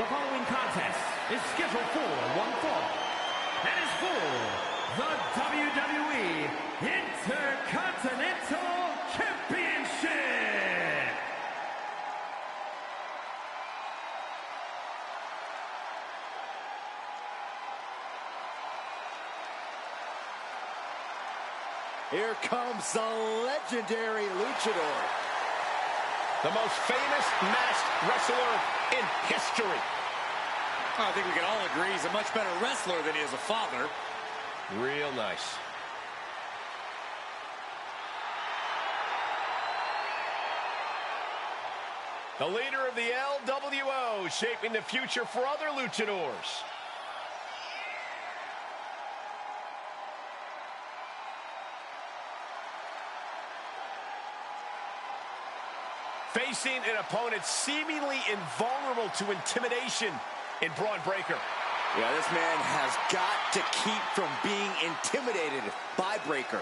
The following contest is scheduled for one fall and is for the WWE Intercontinental Championship. Here comes the legendary Luchador. The most famous masked wrestler in history. I think we can all agree he's a much better wrestler than he is a father. Real nice. The leader of the LWO, shaping the future for other luchadors. Facing an opponent seemingly invulnerable to intimidation in Bron Breakker. Yeah, this man has got to keep from being intimidated by Breakker.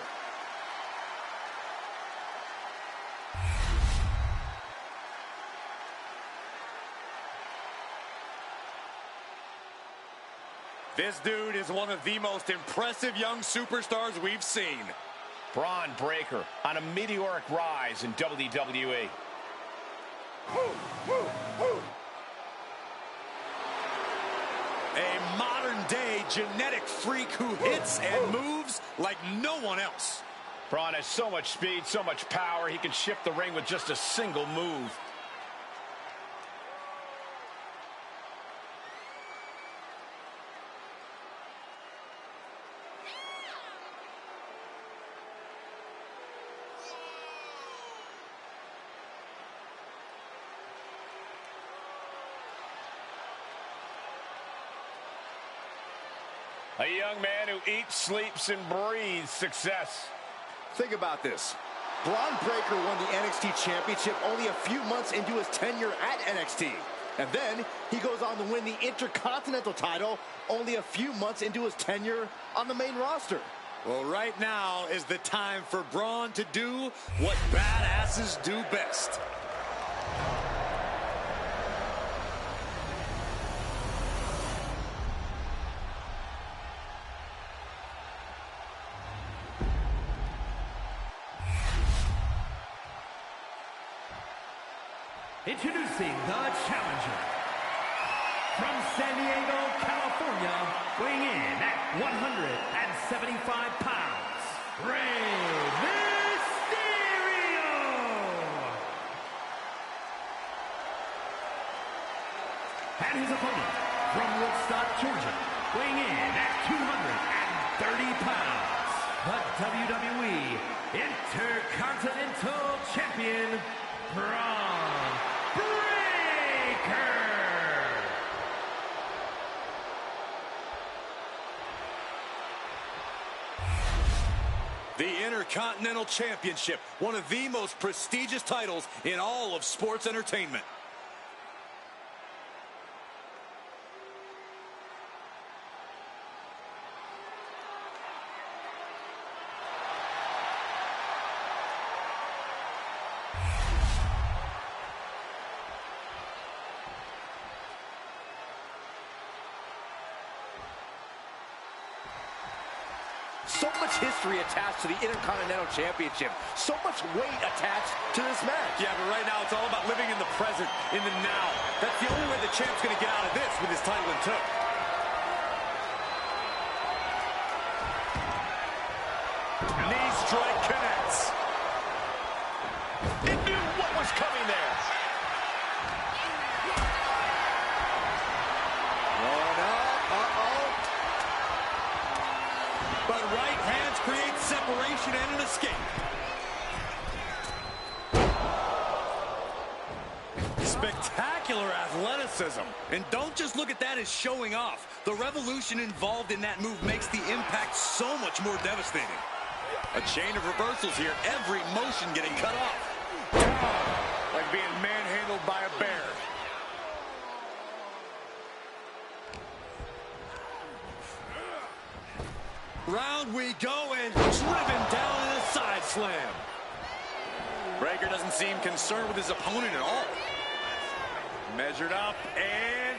This dude is one of the most impressive young superstars we've seen. Bron Breakker on a meteoric rise in WWE. A modern-day genetic freak who hits and moves like no one else. Bron has so much speed, so much power, he can shift the ring with just a single move. A young man who eats, sleeps, and breathes success. Think about this. Bron Breakker won the NXT Championship only a few months into his tenure at NXT. And then he goes on to win the Intercontinental title only a few months into his tenure on the main roster. Well, right now is the time for Bron to do what badasses do best. Introducing the challenger from San Diego, California, weighing in at 175 pounds, Rey Mysterio. And his opponent from Woodstock, Georgia, weighing in at 230 pounds, the WWE Intercontinental Champion, Bron Breakker. The Intercontinental Championship, one of the most prestigious titles in all of sports entertainment. So much history attached to the Intercontinental Championship. So much weight attached to this match. Yeah, but right now it's all about living in the present, in the now. That's the only way the champ's going to get out of this with his title in tow. Knee strike connects. He knew what was coming there. But right hands create separation and an escape. Spectacular athleticism. And don't just look at that as showing off. The revolution involved in that move makes the impact so much more devastating. A chain of reversals here, every motion getting cut off. Like being manhandled by a bear. Round we go, and driven down in a side slam. Breakker doesn't seem concerned with his opponent at all. Measured up, and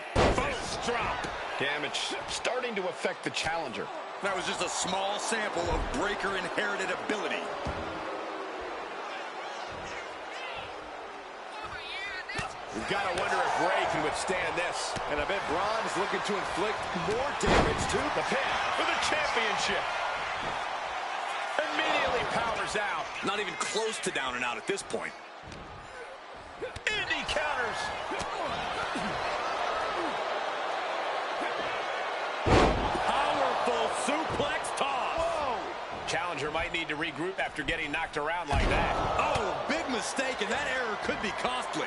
drop. Damage starting to affect the challenger. That was just a small sample of Breakker inherited ability. You've got to wonder if Ray can withstand this. And I bet Braun is looking to inflict more damage too. The pin for the championship. Immediately powers out. Not even close to down and out at this point. Indy counters. Powerful suplex toss. Whoa. Challenger might need to regroup after getting knocked around like that. Oh, big mistake, and that error could be costly.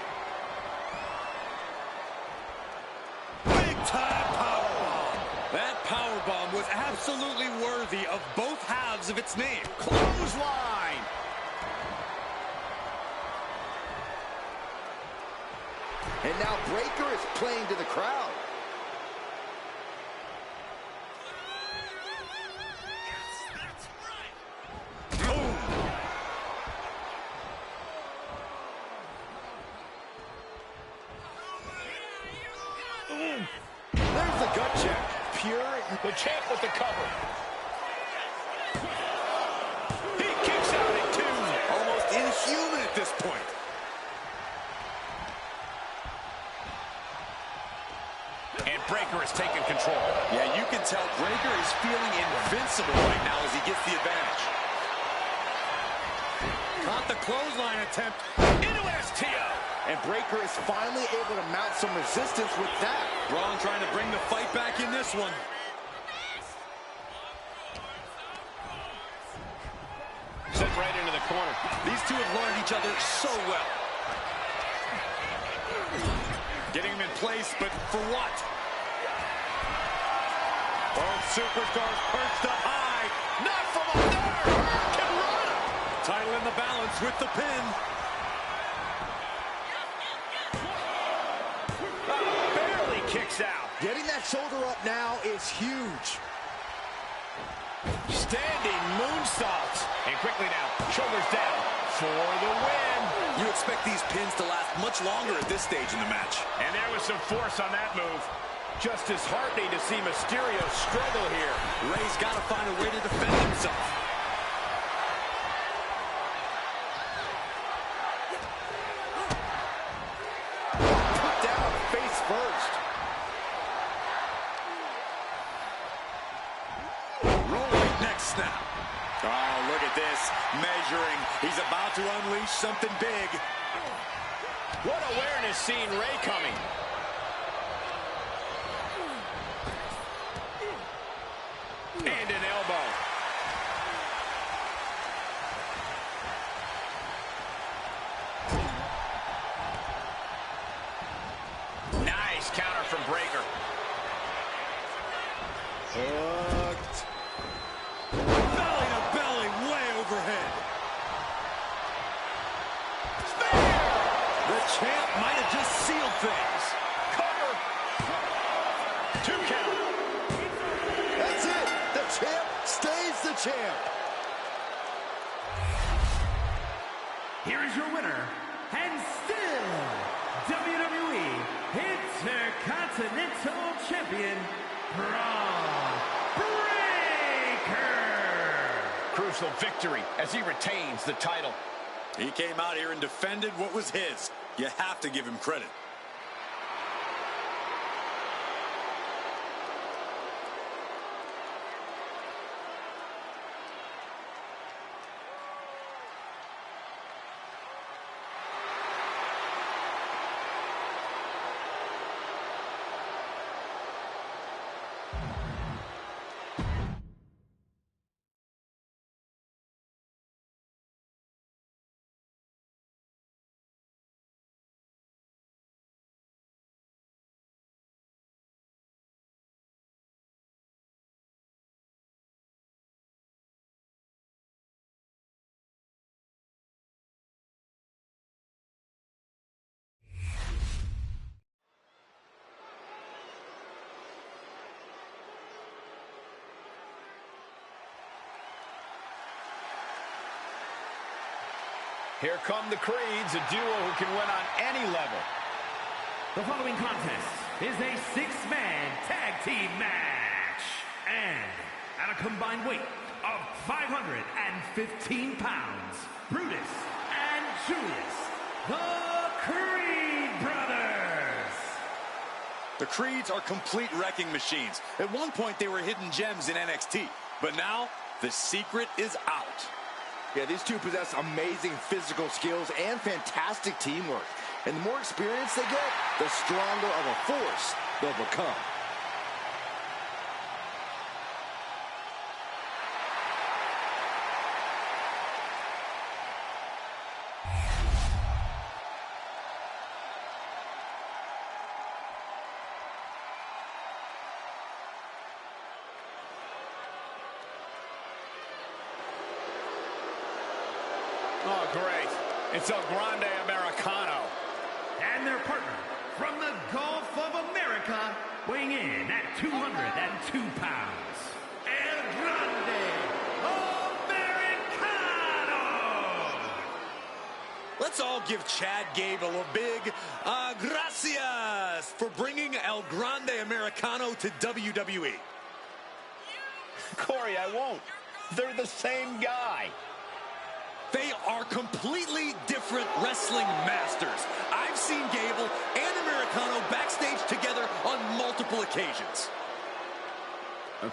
Big-time powerbomb. That powerbomb was absolutely worthy of both halves of its name. Clothesline. And now Breakker is playing to the crowd. There's the gut check. Pure. The champ with the cover. He kicks out at 2. Almost inhuman at this point. And Breakker is taking control. Yeah, you can tell Breakker is feeling invincible right now as he gets the advantage. Caught the clothesline attempt. Into STO. And Breakker is finally able to mount some resistance with that. Braun trying to bring the fight back in this one. Sent right into the corner. These two have learned each other so well. Getting him in place, but for what? Both superstars perched up high. Not from up there. Can run. Title in the balance with the pin. Barely kicks out. Getting that shoulder up now is huge. Standing moonsault. And quickly now, shoulders down for the win. You expect these pins to last much longer at this stage in the match. And there was some force on that move. Just disheartening to see Mysterio struggle here. Ray's got to find a way to defend himself. Put down face first. Rolling neck snap. Oh, look at this. Measuring. He's about to unleash something big. What awareness seeing Ray coming. And an elbow. Nice counter from Breakker. Hooked. Belly to belly, way overhead. The champ might have just sealed things. Cover. 2 count. That's it. The champ stays the champ. Here is your winner, and still WWE Intercontinental Champion, Braun Breakker. Crucial victory as he retains the title. He came out here and defended what was his. You have to give him credit. Here come the Creeds, a duo who can win on any level. The following contest is a six-man tag team match. And at a combined weight of 515 pounds, Brutus and Julius, the Creed Brothers. The Creeds are complete wrecking machines. At one point, they were hidden gems in NXT. But now, the secret is out. Yeah, these two possess amazing physical skills and fantastic teamwork. And the more experience they get, the stronger of a force they'll become. Oh, great. It's El Grande Americano. And their partner from the Gulf of America, weighing in at 202 pounds, El Grande Americano. Let's all give Chad Gable a big gracias for bringing El Grande Americano to WWE. Corey, I won't. They're the same guy. They are completely different wrestling masters. I've seen Gable and Americano backstage together on multiple occasions.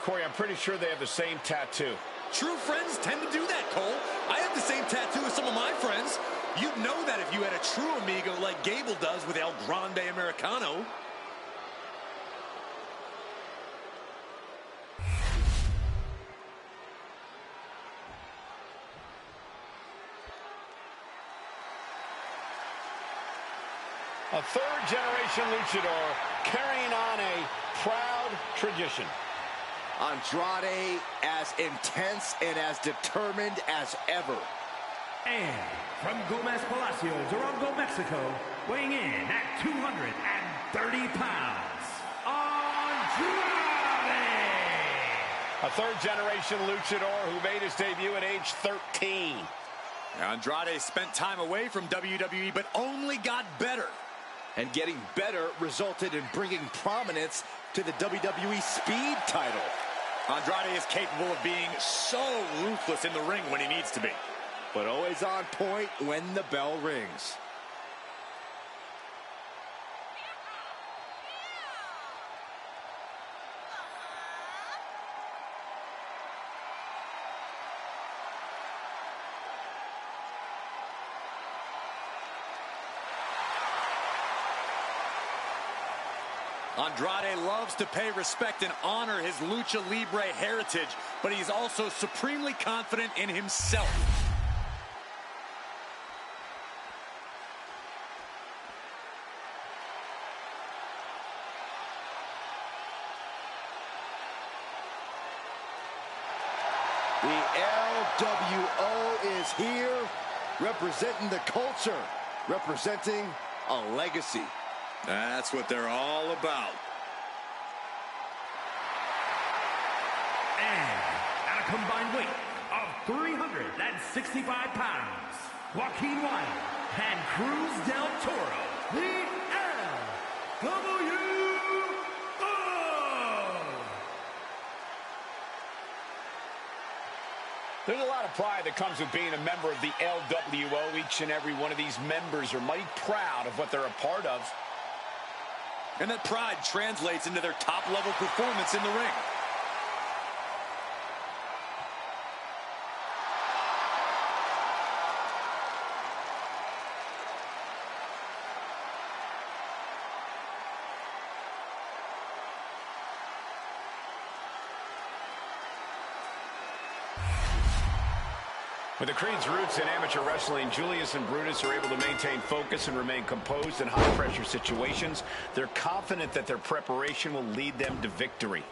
Corey, I'm pretty sure they have the same tattoo. True friends tend to do that, Cole. I have the same tattoo as some of my friends. You'd know that if you had a true amigo like Gable does with El Grande Americano. A third-generation luchador carrying on a proud tradition. Andrade as intense and as determined as ever. And from Gomez Palacio, Durango, Mexico, weighing in at 230 pounds, Andrade! A third-generation luchador who made his debut at age 13. Andrade spent time away from WWE, but only got better. And getting better resulted in bringing prominence to the WWE Speed title. Andrade is capable of being so ruthless in the ring when he needs to be. But always on point when the bell rings. Andrade loves to pay respect and honor his Lucha Libre heritage, but he's also supremely confident in himself. The LWO is here, representing the culture, representing a legacy. That's what they're all about. And at a combined weight of 365 pounds, Joaquin Wilde and Cruz del Toro, the LWO. There's a lot of pride that comes with being a member of the LWO. Each and every one of these members are mighty proud of what they're a part of. And that pride translates into their top-level performance in the ring. With the Creed's roots in amateur wrestling, Julius and Brutus are able to maintain focus and remain composed in high-pressure situations. They're confident that their preparation will lead them to victory.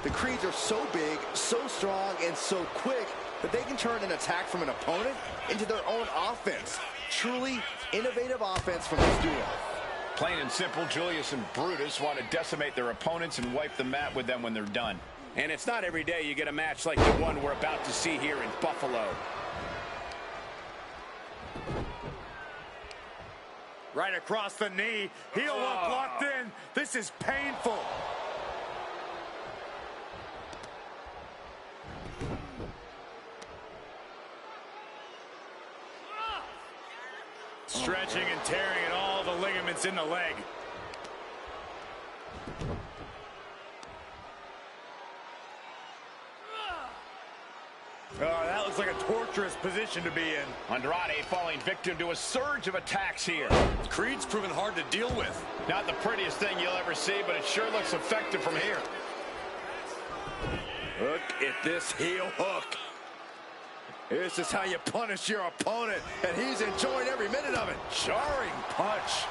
The Creeds are so big, so strong, and so quick that they can turn an attack from an opponent into their own offense. Truly innovative offense from this duo. Plain and simple, Julius and Brutus want to decimate their opponents and wipe the mat with them when they're done. And it's not every day you get a match like the one we're about to see here in Buffalo. Right across the knee. Heel hook locked in. This is painful. Stretching and tearing at all the ligaments in the leg. Oh, that looks like a torturous position to be in. Andrade falling victim to a surge of attacks here. Creed's proven hard to deal with. Not the prettiest thing you'll ever see, but it sure looks effective from here. Look at this heel hook. This is how you punish your opponent, and he's enjoying every minute of it. Jarring punch.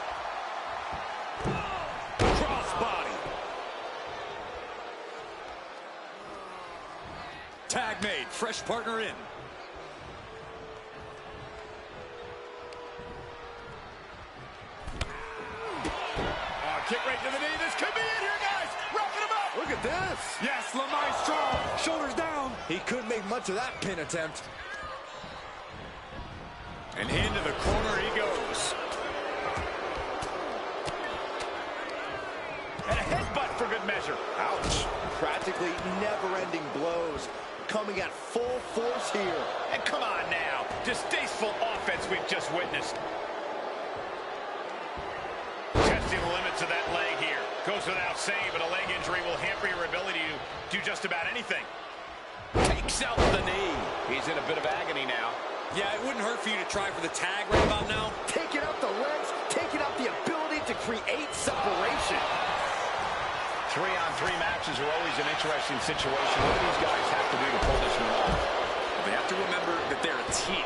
Crossbody. Tag made. Fresh partner in. Kick right to the knee. This could be it here, guys. Wrapping him up. Look at this. Yes, La Maestro. Shoulders down. He couldn't make much of that pin attempt. And into the corner he goes. And a headbutt for good measure. Ouch. Practically never-ending blows coming at full force here. And come on now. Distasteful offense we've just witnessed. Testing the limits of that leg here. Goes without saying, but a leg injury will hamper your ability to do just about anything. Takes out the knee. He's in a bit of agony now. Yeah, it wouldn't hurt for you to try for the tag right about now. Taking out the legs, taking out the ability to create separation. 3-on-3 matches are always an interesting situation. What do these guys have to do to pull this one off? They have to remember that they're a team.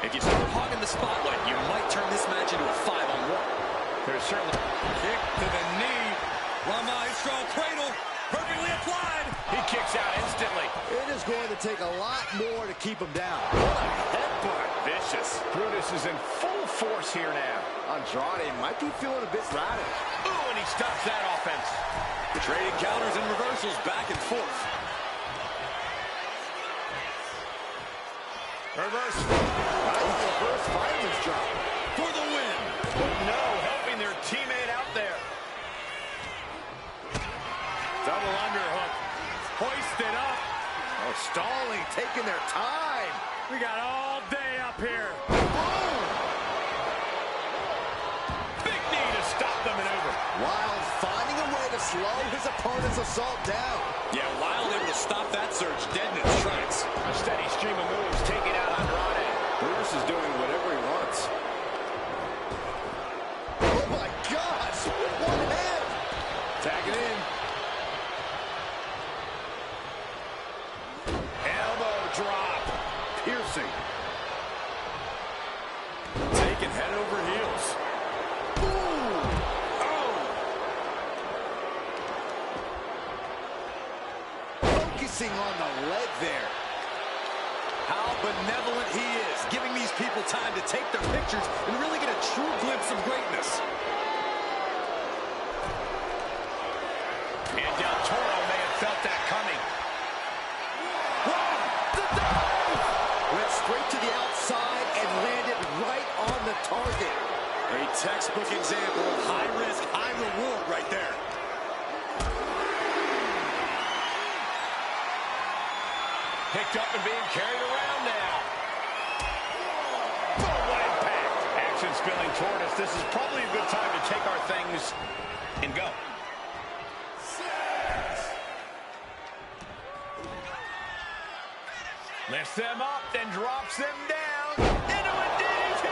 If you start hogging the spotlight, you might turn this match into a 5-on-1. There's certainly... Kick to the knee. La Maestro cradle. Perfectly applied. He kicks out instantly. It is going to take a lot more to keep him down. What a headbutt. Vicious. Brutus is in full force here now. Andrade might be feeling a bit rattled. Ooh, and he stops that offense. Trading counters and reversals back and forth. Reverse. Nice reverse fireman's drop. For the win. But no, helping their teammate out there. Double underhook. Hoisted up. Oh, stalling, taking their time. We got all day up here. Boom! Big knee to stop the maneuver. Wild finding a way to slow his opponent's assault down. Yeah, Wild able to stop that surge dead in its tracks. A steady stream of moves taking out Andrade. Brutus is doing whatever he wants. Oh my gosh! One hand! Tagging in. Elbow drop. Piercing. Taking head over heels. Focusing on the leg there. How benevolent he is, giving these people time to take their pictures and really get a true glimpse of greatness. And Del Toro may have felt that coming. Whoa! The dive! Went straight to the outside and landed right on the target. A textbook example of high risk, high reward right there. Picked up and being carried around now. Boom, what impact. Action spilling toward us. This is probably a good time to take our things and go. Lifts them up, then drops them down into a DDT.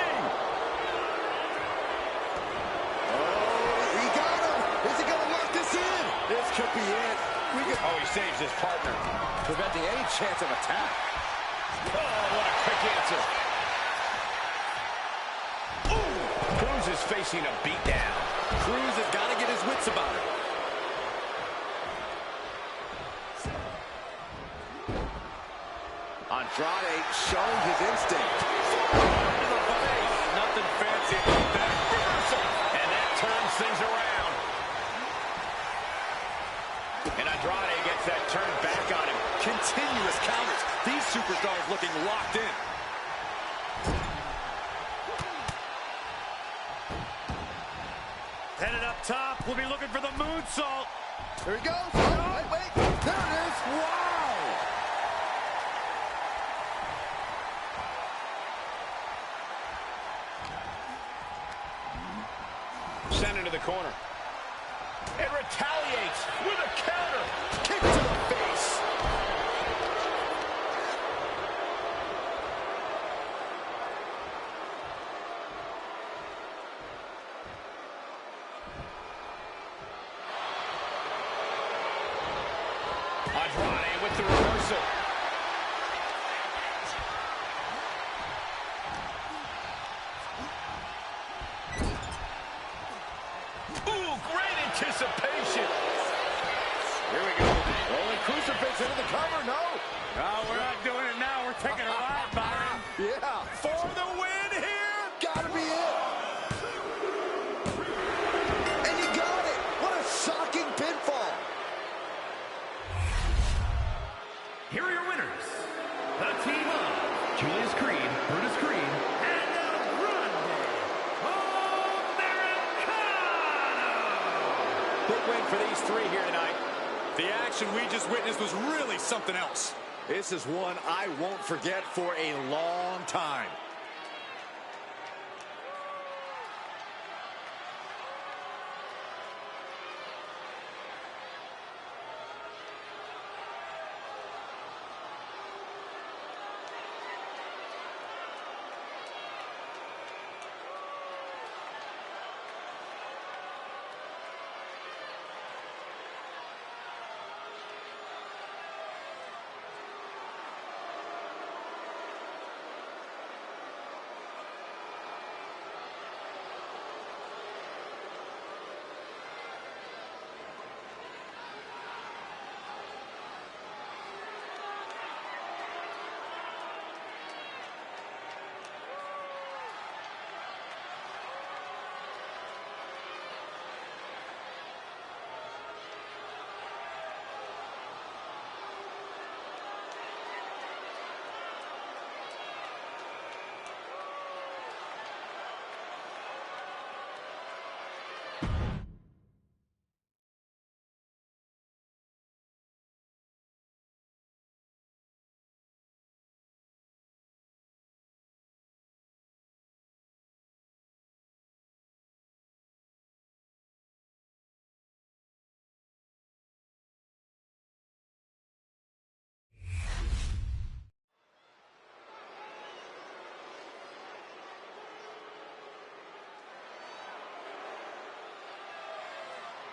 Oh, he got him! Is he gonna lock this in? This could be it. Oh, he saves his partner. Preventing any chance of attack. Oh, what a quick answer. Ooh, Cruz is facing a beatdown. Cruz has got to get his wits about it. Andrade showing his instinct. Nothing fancy about that. Reversal. And that turns things around. And Andrade gets that turn back on him. Continuous counters. These superstars looking locked in. will be looking for the moonsault. There he goes. Oh, wait. There it is. Wow. Sent into the corner. And retaliates with a counter. Kick to the face. Andrade with the reversal. Ooh, great anticipation. Here we go. Rolling crucifix into the cover. No. No, we're not doing it now. We're taking a ride, Byron. Yeah. For the win here. Gotta be it. And you got it. What a shocking pinfall. Here are your winners. The team of Julius Creed, Brutus Creed, and El Grande Americano. Big win for these three here tonight. The action we just witnessed was really something else. This is one I won't forget for a long time.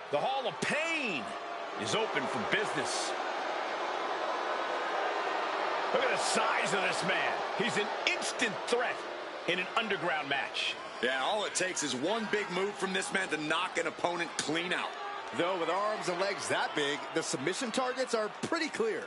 The Hall of Pain is open for business. Look at the size of this man. He's an instant threat in an underground match. Yeah, all it takes is one big move from this man to knock an opponent clean out. Though with arms and legs that big, the submission targets are pretty clear.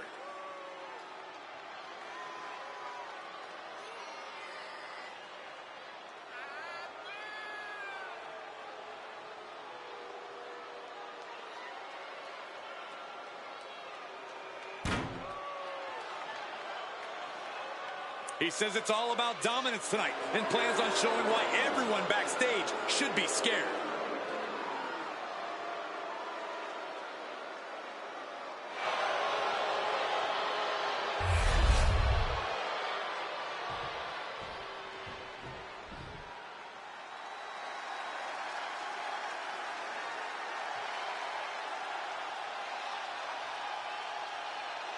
He says it's all about dominance tonight and plans on showing why everyone backstage should be scared.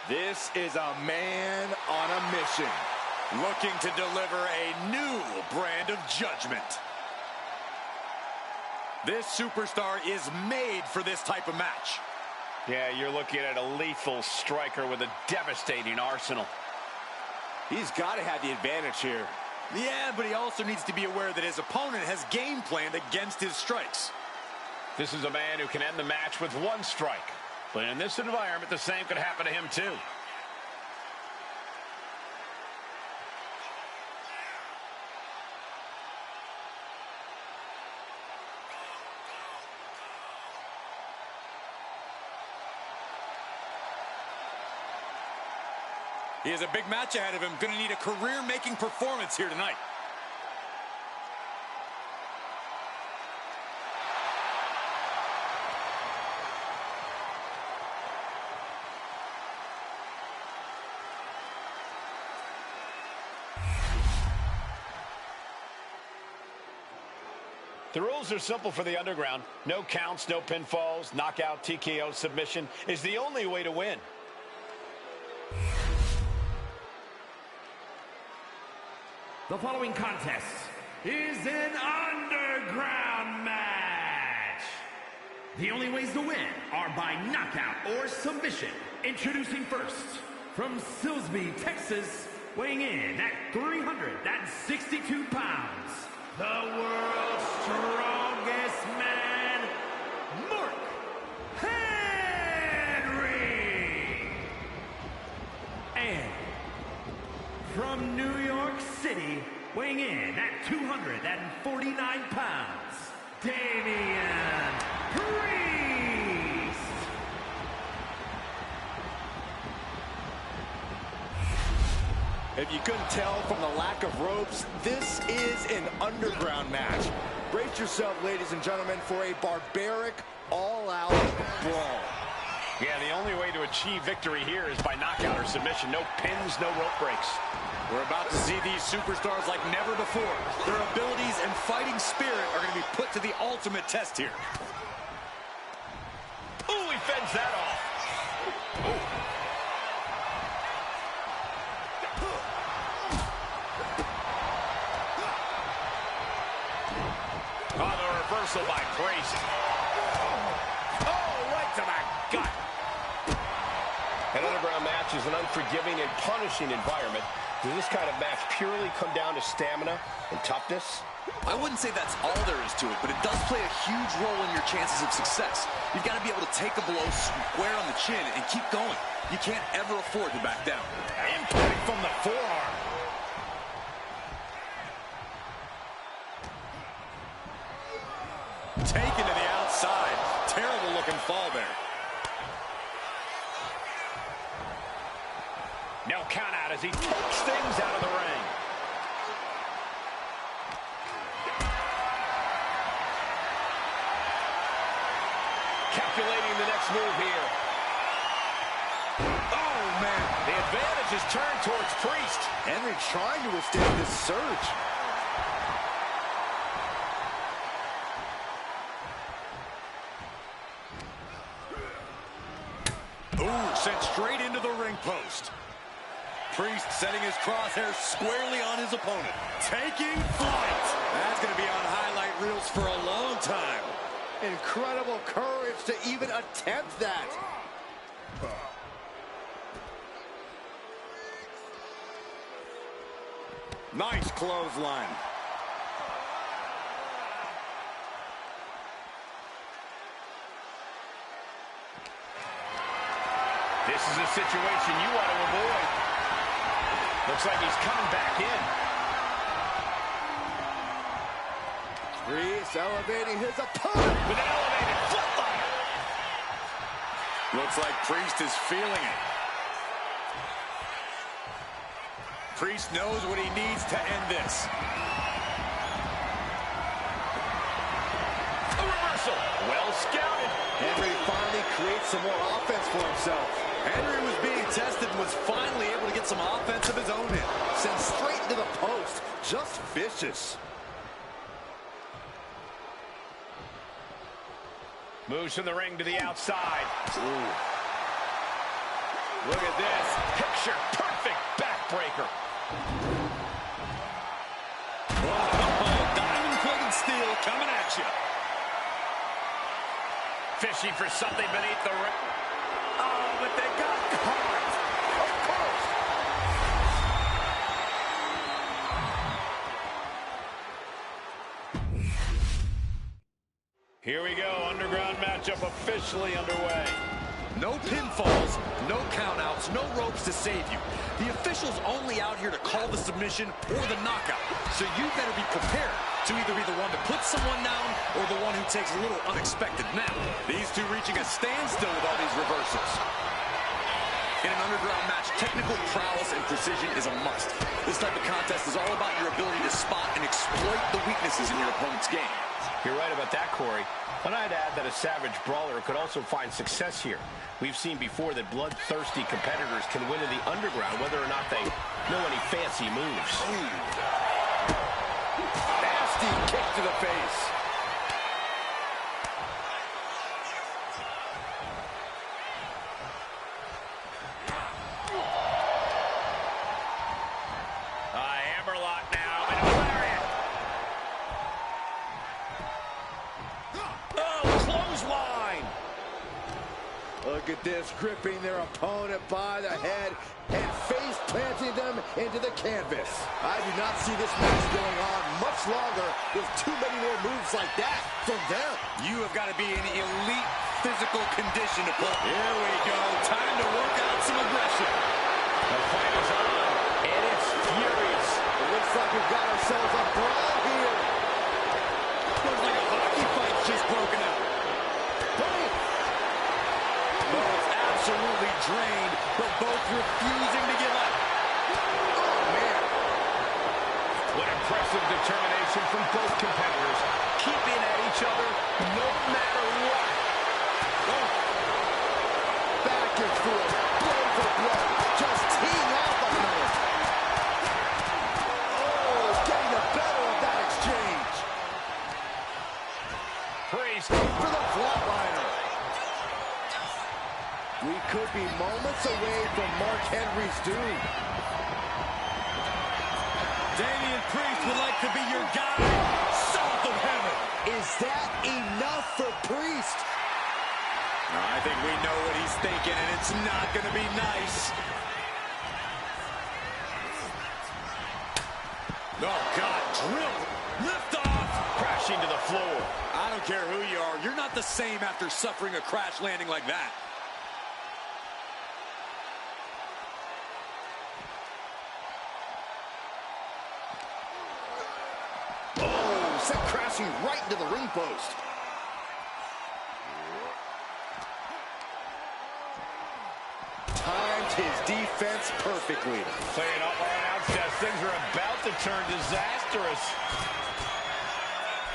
This is a man on a mission. Looking to deliver a new brand of judgment. This superstar is made for this type of match. Yeah, you're looking at a lethal striker with a devastating arsenal. He's got to have the advantage here. Yeah, but he also needs to be aware that his opponent has game planned against his strikes. This is a man who can end the match with one strike. But in this environment, the same could happen to him too. He has a big match ahead of him. Going to need a career-making performance here tonight. The rules are simple for the Underground. No counts, no pinfalls, knockout, TKO, submission is the only way to win. The following contest is an Underground match. The only ways to win are by knockout or submission. Introducing first, from Silsbee, Texas, weighing in at 362 pounds, the world's strongest man, Mark Henry. And from New York City, weighing in at 249 pounds, Damian Priest. If you couldn't tell from the lack of ropes, this is an Underground match. Brace yourself, ladies and gentlemen, for a barbaric, all-out brawl. Yeah, the only way to achieve victory here is by knockout or submission. No pins, no rope breaks. We're about to see these superstars like never before. Their abilities and fighting spirit are going to be put to the ultimate test here. Ooh, he fends that off. Ooh. Oh, the reversal by Priest. Oh, right to the gut. An Underground match is an unforgiving and punishing environment. Does this kind of match purely come down to stamina and toughness? I wouldn't say that's all there is to it, but it does play a huge role in your chances of success. You've got to be able to take a blow square on the chin and keep going. You can't ever afford to back down. Impact from the forearm. Taken to the outside. Terrible looking fall there. No count out as he takes things out of the ring. Calculating the next move here. Oh, man. The advantage is turned towards Priest. Henry trying to withstand this surge. Ooh, sent straight into the ring post. Priest setting his crosshairs squarely on his opponent. Taking flight. That's going to be on highlight reels for a long time. Incredible courage to even attempt that. Nice clothesline. This is a situation you want to avoid. Looks like he's coming back in. Priest elevating his opponent. With an elevated footliner. Looks like Priest is feeling it. Priest knows what he needs to end this. A reversal. Well scouted. Henry finally creates some more offense for himself. Henry was being tested and was finally able to get some offense of his own in. Sent straight into the post. Just vicious. Moves from the ring to the outside. Ooh. Look at this. Picture perfect backbreaker. Oh, diamond-plated steel coming at you. Fishing for something beneath the ring. Oh, but they got caught. Of course. Here we go. Underground matchup officially underway. No pinfalls, no countouts, no ropes to save you. The official's only out here to call the submission or the knockout. So you better be prepared to either be the one to put someone down or the one who takes a little unexpected nap. These two reaching a standstill with all these reversals. In an Underground match, technical prowess and precision is a must. This type of contest is all about your ability to spot and exploit the weaknesses in your opponent's game. You're right about that, Corey. But I'd add that a savage brawler could also find success here. We've seen before that bloodthirsty competitors can win in the Underground whether or not they know any fancy moves. Nasty kick to the face. at this, gripping their opponent by the head and face planting them into the canvas. I do not see this match going on much longer with too many more moves like that from them. You have got to be in elite physical condition to pull. Here we go. Time to work out some aggression. The fight is on, and it's furious. It looks like we've got ourselves a brawl here. Looks like a hockey fight's just broken out. Both absolutely drained, but both refusing to give up. Oh, man. What impressive determination from both competitors, keeping at each other no matter what. Oh. Back and forth, blow for blow, just teeing off on another. Oh, getting the better of that exchange. Priest For the flatliner. We could be moments away from Mark Henry's doom. Damian Priest would like to be your guy south of heaven. Is that enough for Priest? I think we know what he's thinking, and it's not going to be nice. Oh, God, drilled. Lift off. crashing to the floor. I don't care who you are. You're not the same after suffering a crash landing like that. Oh, sent crashing right into the ring post. Timed his defense perfectly. Playing up our announce desk. Things are about to turn disastrous.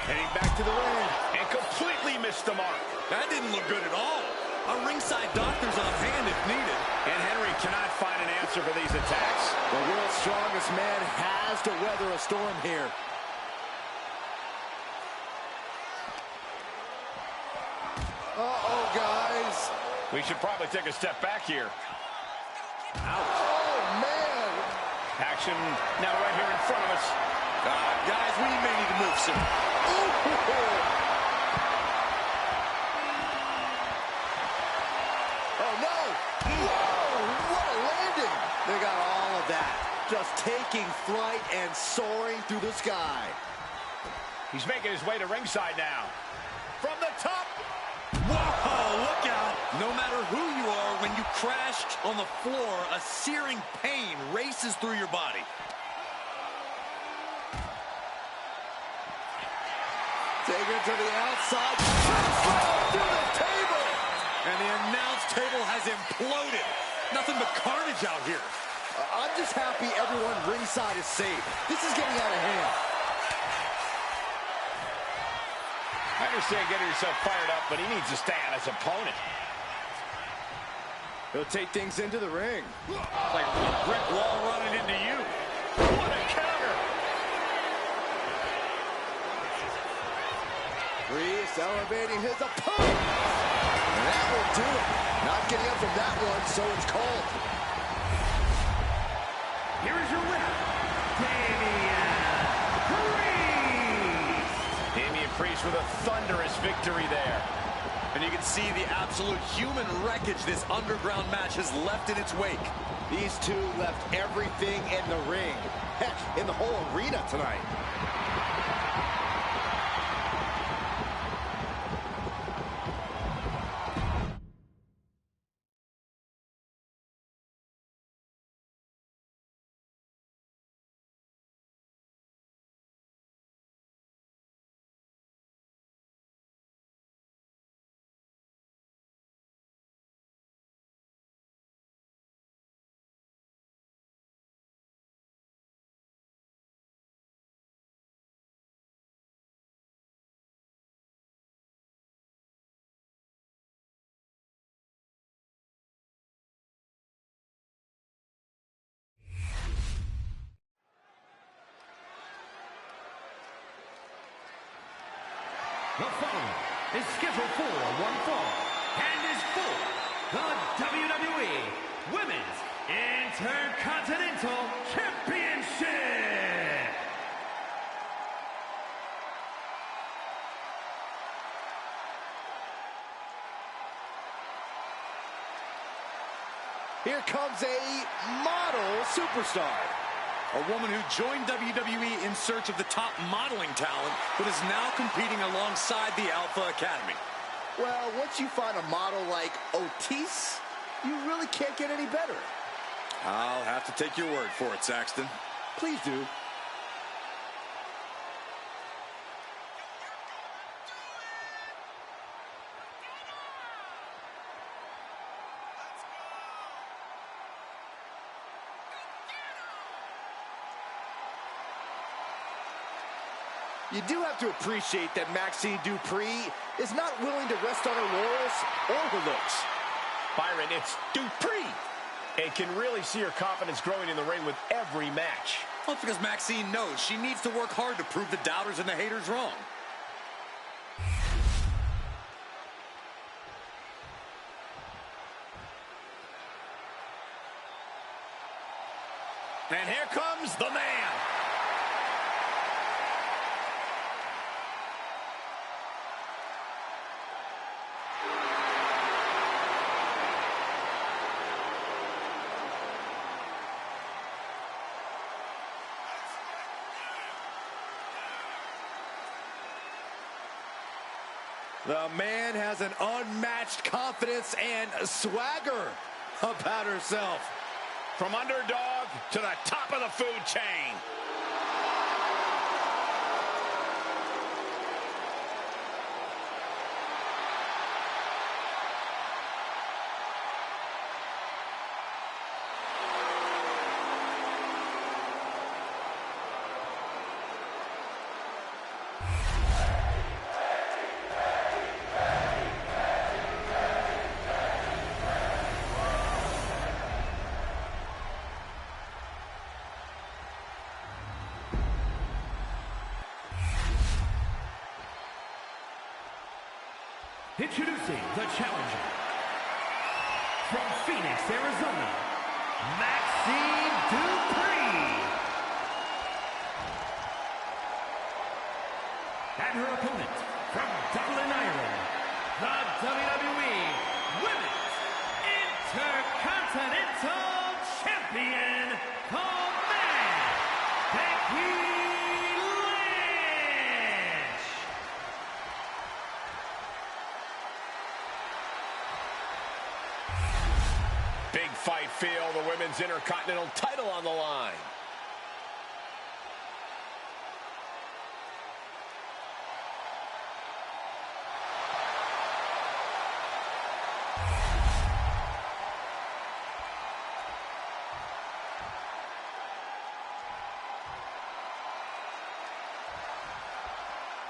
Heading back to the ring. And completely missed the mark. That didn't look good at all. A ringside doctor's on hand if needed. And Henry cannot find an answer for these attacks. The world's strongest man has to weather a storm here. Uh-oh, guys. We should probably take a step back here. Oh, man. Action now right here in front of us. Guys, we may need to move soon. Oh, no. Whoa, what a landing. They got all of that. Just taking flight and soaring through the sky. He's making his way to ringside now. From the top. Whoa, look out. No matter who you are, when you crash on the floor, a searing pain races through your body. Taking it to the outside. Through the table. And the announce table has imploded. Nothing but carnage out here. I'm just happy everyone ringside is safe. This is getting out of hand. I understand getting yourself fired up, but he needs to stay on his opponent. He'll take things into the ring. Like a brick wall running into you. What a counter! Priest elevating his opponent. And that will do it. Not getting up from that one, so it's called. Here is your winner, Damian Priest. Damian Priest with a thunderous victory there. And you can see the absolute human wreckage this underground match has left in its wake. These two left everything in the ring. Heck, in the whole arena tonight. The following is scheduled for one fall and is for the WWE Women's Intercontinental Championship. Here comes a model superstar. A woman who joined WWE in search of the top modeling talent, but is now competing alongside the Alpha Academy. Well, once you find a model like Otis, you really can't get any better. I'll have to take your word for it, Saxton. Please do. You do have to appreciate that Maxxine Dupri is not willing to rest on her laurels or her looks. Byron, it's Dupri. And can really see her confidence growing in the ring with every match. Well, it's because Maxxine knows she needs to work hard to prove the doubters and the haters wrong. And here comes the man. The man has an unmatched confidence and swagger about herself. From underdog to the top of the food chain. Introducing the challenger from Phoenix, Arizona, Maxxine Dupri. And her opponent from Dublin, Ireland, the WWE Women's Intercontinental Champion, Command Becky. Big fight feel, the Women's Intercontinental title on the line.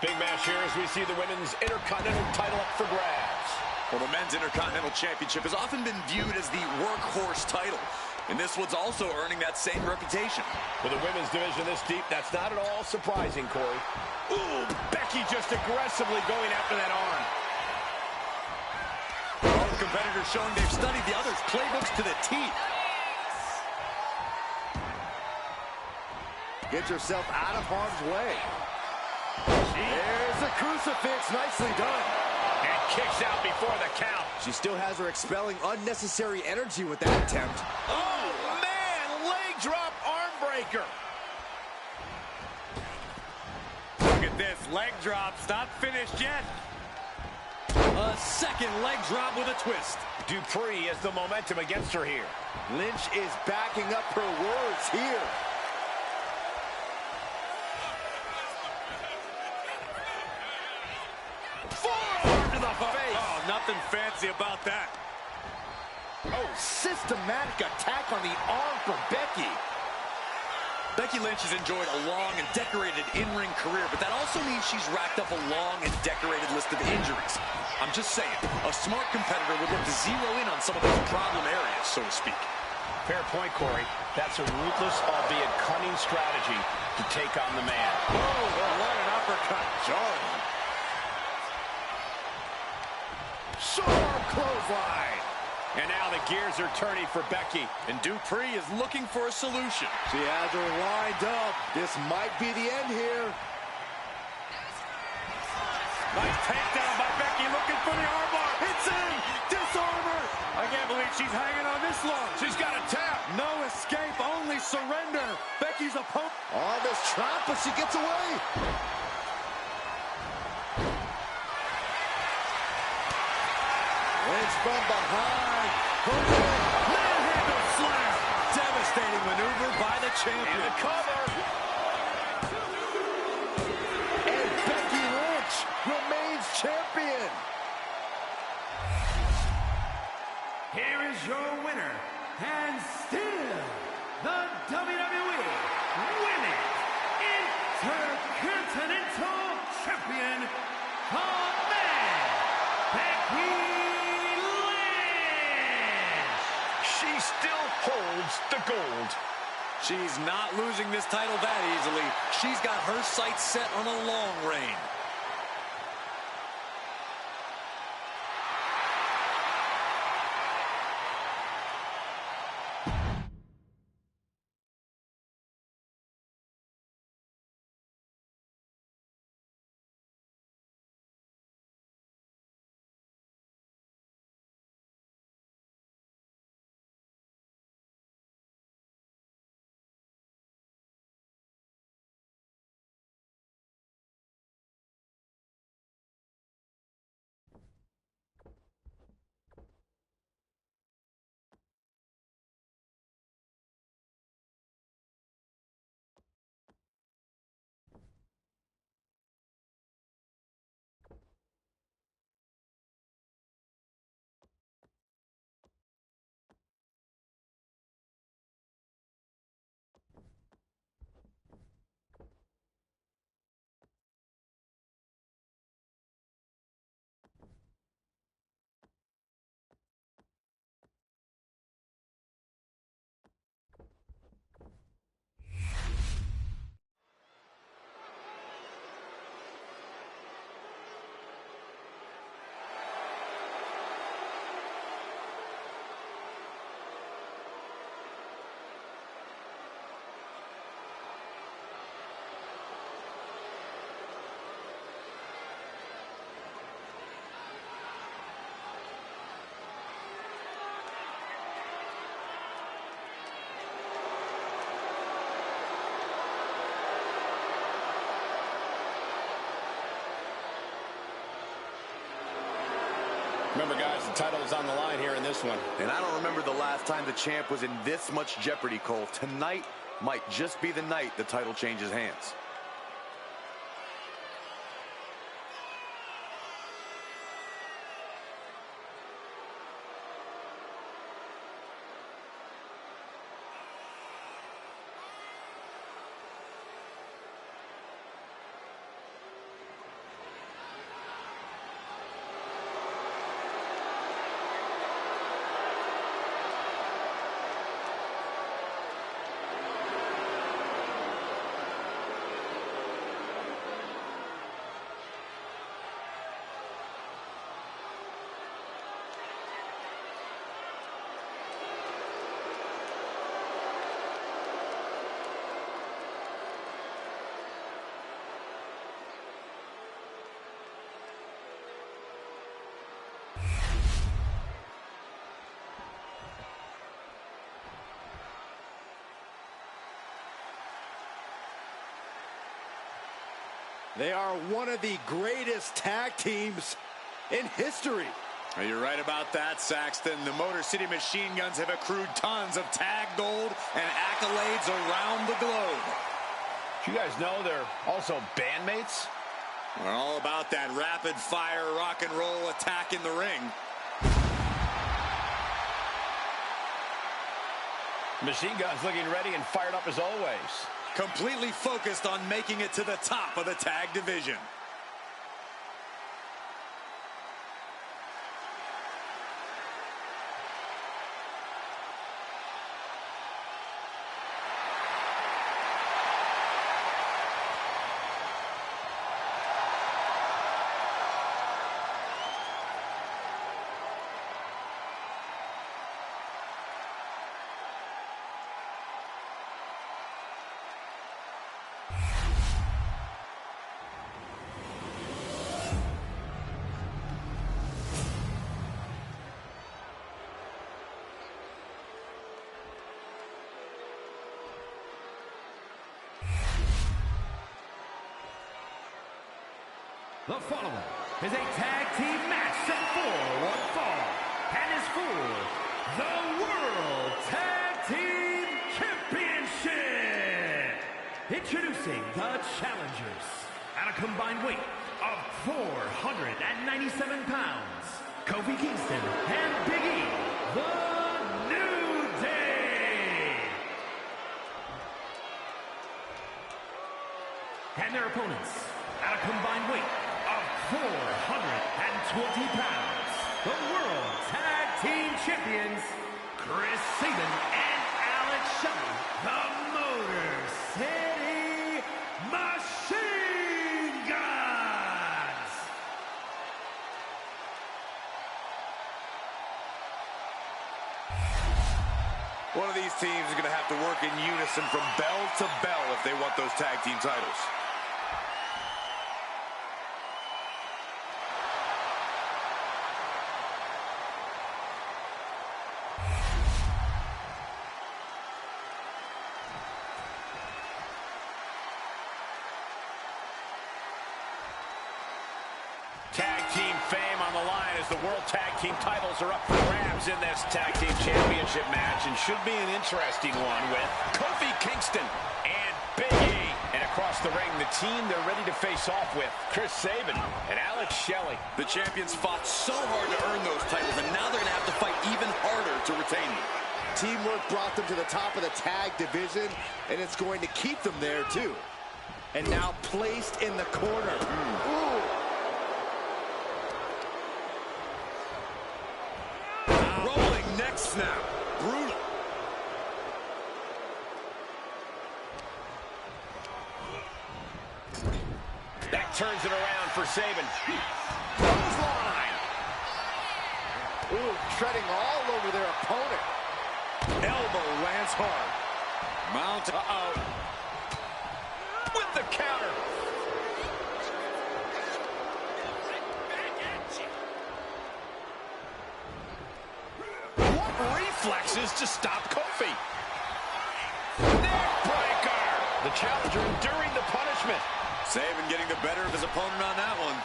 Big match here as we see the Women's Intercontinental title up for grabs. Well, the Men's Intercontinental Championship has often been viewed as the workhorse title, and this one's also earning that same reputation. With the women's division this deep, that's not at all surprising, Corey. Ooh, Becky just aggressively going after that arm. Both competitors showing they've studied the other's playbooks to the teeth. Get yourself out of harm's way. There's a crucifix, nicely done. And kicks out before the count. She still has her expelling unnecessary energy with that attempt. Oh, man, leg drop arm breaker. Look at this, leg drop, not finished yet. A second leg drop with a twist. Dupri has the momentum against her here. Lynch is backing up her words here. Forearm to the face. Oh, nothing fancy about that. Oh, systematic attack on the arm for Becky. Becky Lynch has enjoyed a long and decorated in-ring career, but that also means she's racked up a long and decorated list of injuries. I'm just saying, a smart competitor would look to zero in on some of those problem areas, so to speak. Fair point, Corey. That's a ruthless, albeit cunning strategy to take on the man. Oh, what an uppercut. Jarring. Short clothesline. And now the gears are turning for Becky. And Dupri is looking for a solution. She has her lined up. This might be the end here. Nice takedown by Becky, looking for the armbar. Hits in. Disarmer. I can't believe she's hanging on this long. She's these opponents. Oh, this trap, but she gets away. Lynch from behind. Manhandle slam. Devastating maneuver by the champion. And a cover. And Becky Lynch remains champion. Here is your winner, and still the WWE Women's Intercontinental Champion, the man, Becky Lynch. She still holds the gold. She's not losing this title that easily. She's got her sights set on a long reign. Remember, guys, the title is on the line here in this one. And I don't remember the last time the champ was in this much jeopardy, Cole. Tonight might just be the night the title changes hands. They are one of the greatest tag teams in history. You're right about that, Saxton. The Motor City Machine Guns have accrued tons of tag gold and accolades around the globe. You guys know they're also bandmates? We're all about that rapid-fire rock and roll attack in the ring. Machine Guns looking ready and fired up as always. Completely focused on making it to the top of the tag division. The following is a tag team match set for one fall and is for the World Tag Team Championship. Introducing the challengers at a combined weight of 497 pounds, Kofi Kingston and Big E, the New Day. And their opponents at a combined weight of 420 pounds, the World Tag Team Champions, Chris Sabin and Alex Shelley, the Motor City Machine Guns. One of these teams is going to have to work in unison from bell to bell if they want those tag team titles. Tag team fame on the line as the World Tag Team titles are up for grabs in this Tag Team Championship match, and should be an interesting one with Kofi Kingston and Big E. And across the ring, the team they're ready to face off with, Chris Sabin and Alex Shelley. The champions fought so hard to earn those titles, and now they're going to have to fight even harder to retain them. Teamwork brought them to the top of the tag division, and it's going to keep them there, too. And now placed in the corner. Ooh. Rolling neck snap. Brutal. That turns it around for Sabin. Clothesline. Ooh, treading all over their opponent. Elbow lands hard. Mount. Uh-oh. With the counter. What reflexes to stop Kofi? Neckbreaker. The challenger enduring the punishment. Sabin getting the better of his opponent on that one.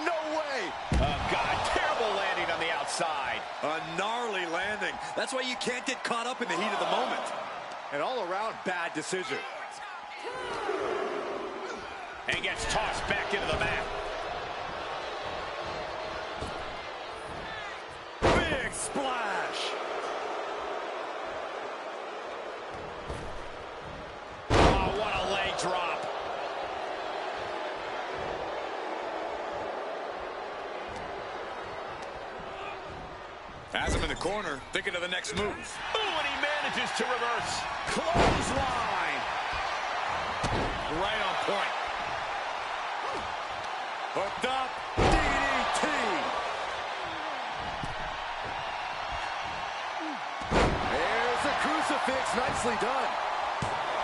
No way. Oh, God, terrible landing on the outside. A gnarly landing. That's why you can't get caught up in the heat of the moment. An all-around bad decision. And gets tossed back into the mat. Big splash. Oh, what a leg drop. Has him in the corner, thinking of the next move. Ooh, and he manages to reverse. Clothesline. Right on point. Hooked up. DDT. There's the crucifix. Nicely done.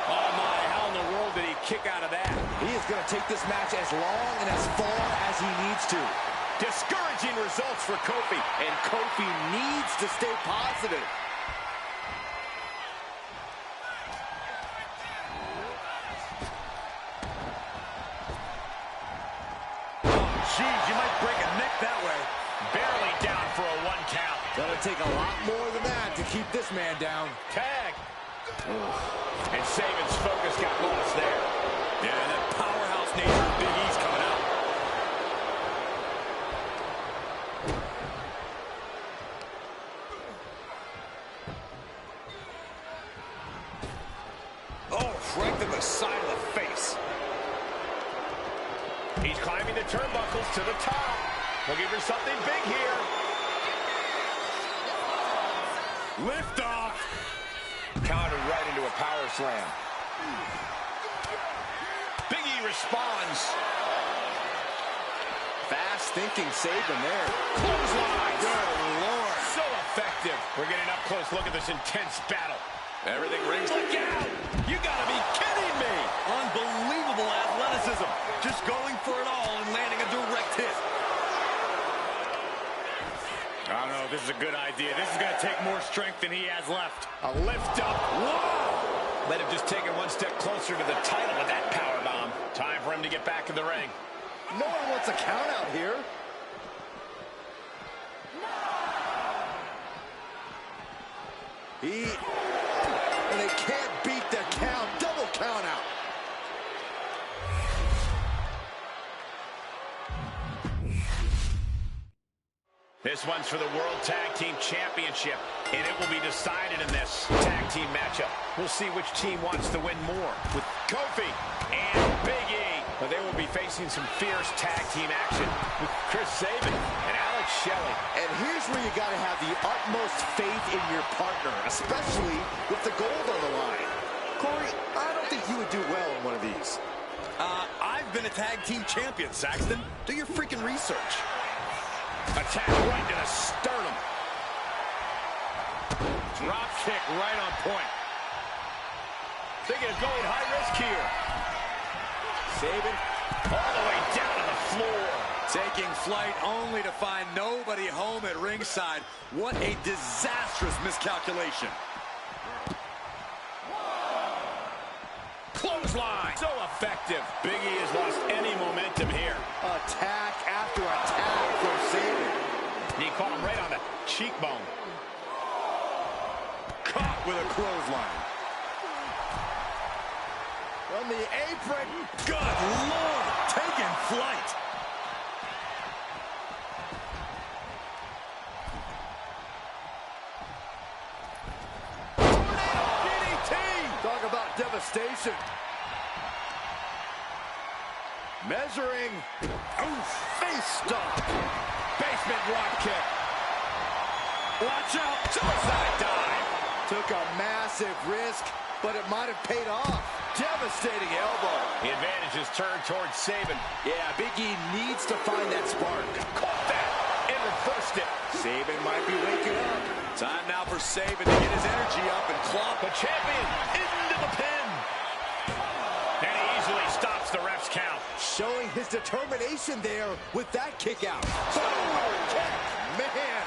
Oh, my, how in the world did he kick out of that? He is going to take this match as long and as far as he needs to. Discouraging results for Kofi. And Kofi needs to stay positive. Jeez, you might break a neck that way. Barely down for a 1 count. Gonna take a lot more than that to keep this man down. Tag. And Sabin's focus got lost there. Yeah, that powerhouse nature of Big E's coming out. Oh, right to the side of the face. He's climbing the turnbuckles to the top. Looking for something big here. Lift off. Countered right into a power slam. Big E responds. Fast thinking Sabin there. Clothesline. Good Lord. So effective. We're getting up close look at this intense battle. Everything rings. Look out! You gotta be kidding me! Unbelievable athleticism. Just going for it all and landing a direct hit. I don't know if this is a good idea. This is going to take more strength than he has left. A lift up. Whoa! Let him just take it one step closer to the title with that powerbomb. Time for him to get back in the ring. No one wants a count out here. And they can't beat the count. Double count out. This one's for the World Tag Team Championship, and it will be decided in this tag team matchup. We'll see which team wants to win more, with Kofi and Big E. But they will be facing some fierce tag team action with Chris Sabin and Alex Shelley. And here's where you got to have the utmost faith in your partner, especially with the gold on the line. Corey, I don't think you would do well in one of these. I've been a tag team champion, Saxton. Do your freaking research. Attack right to the sternum. Drop kick right on point. Thinking of going high risk here. Sabin All the way down to the floor. Taking flight only to find nobody home at ringside. What a disastrous miscalculation. Clothesline. So effective. Big E has lost any momentum here. attack after attack from Sabin. He caught him right on the cheekbone. Caught with a clothesline. From the apron. Good Lord, taking flight. DDT. Talk about devastation. Measuring. Oof. Face stop. Basement drop kick. Watch out. Suicide dive. Took a massive risk, but it might have paid off. Devastating elbow. The advantage is turned towards Sabin. Yeah, Big E needs to find that spark. Caught that and reversed it. Sabin might be waking up. Time now for Sabin to get his energy up and clop. The champion into the pin. And he easily stops the ref's count. Showing his determination there with that kick out. Oh, kick. Man.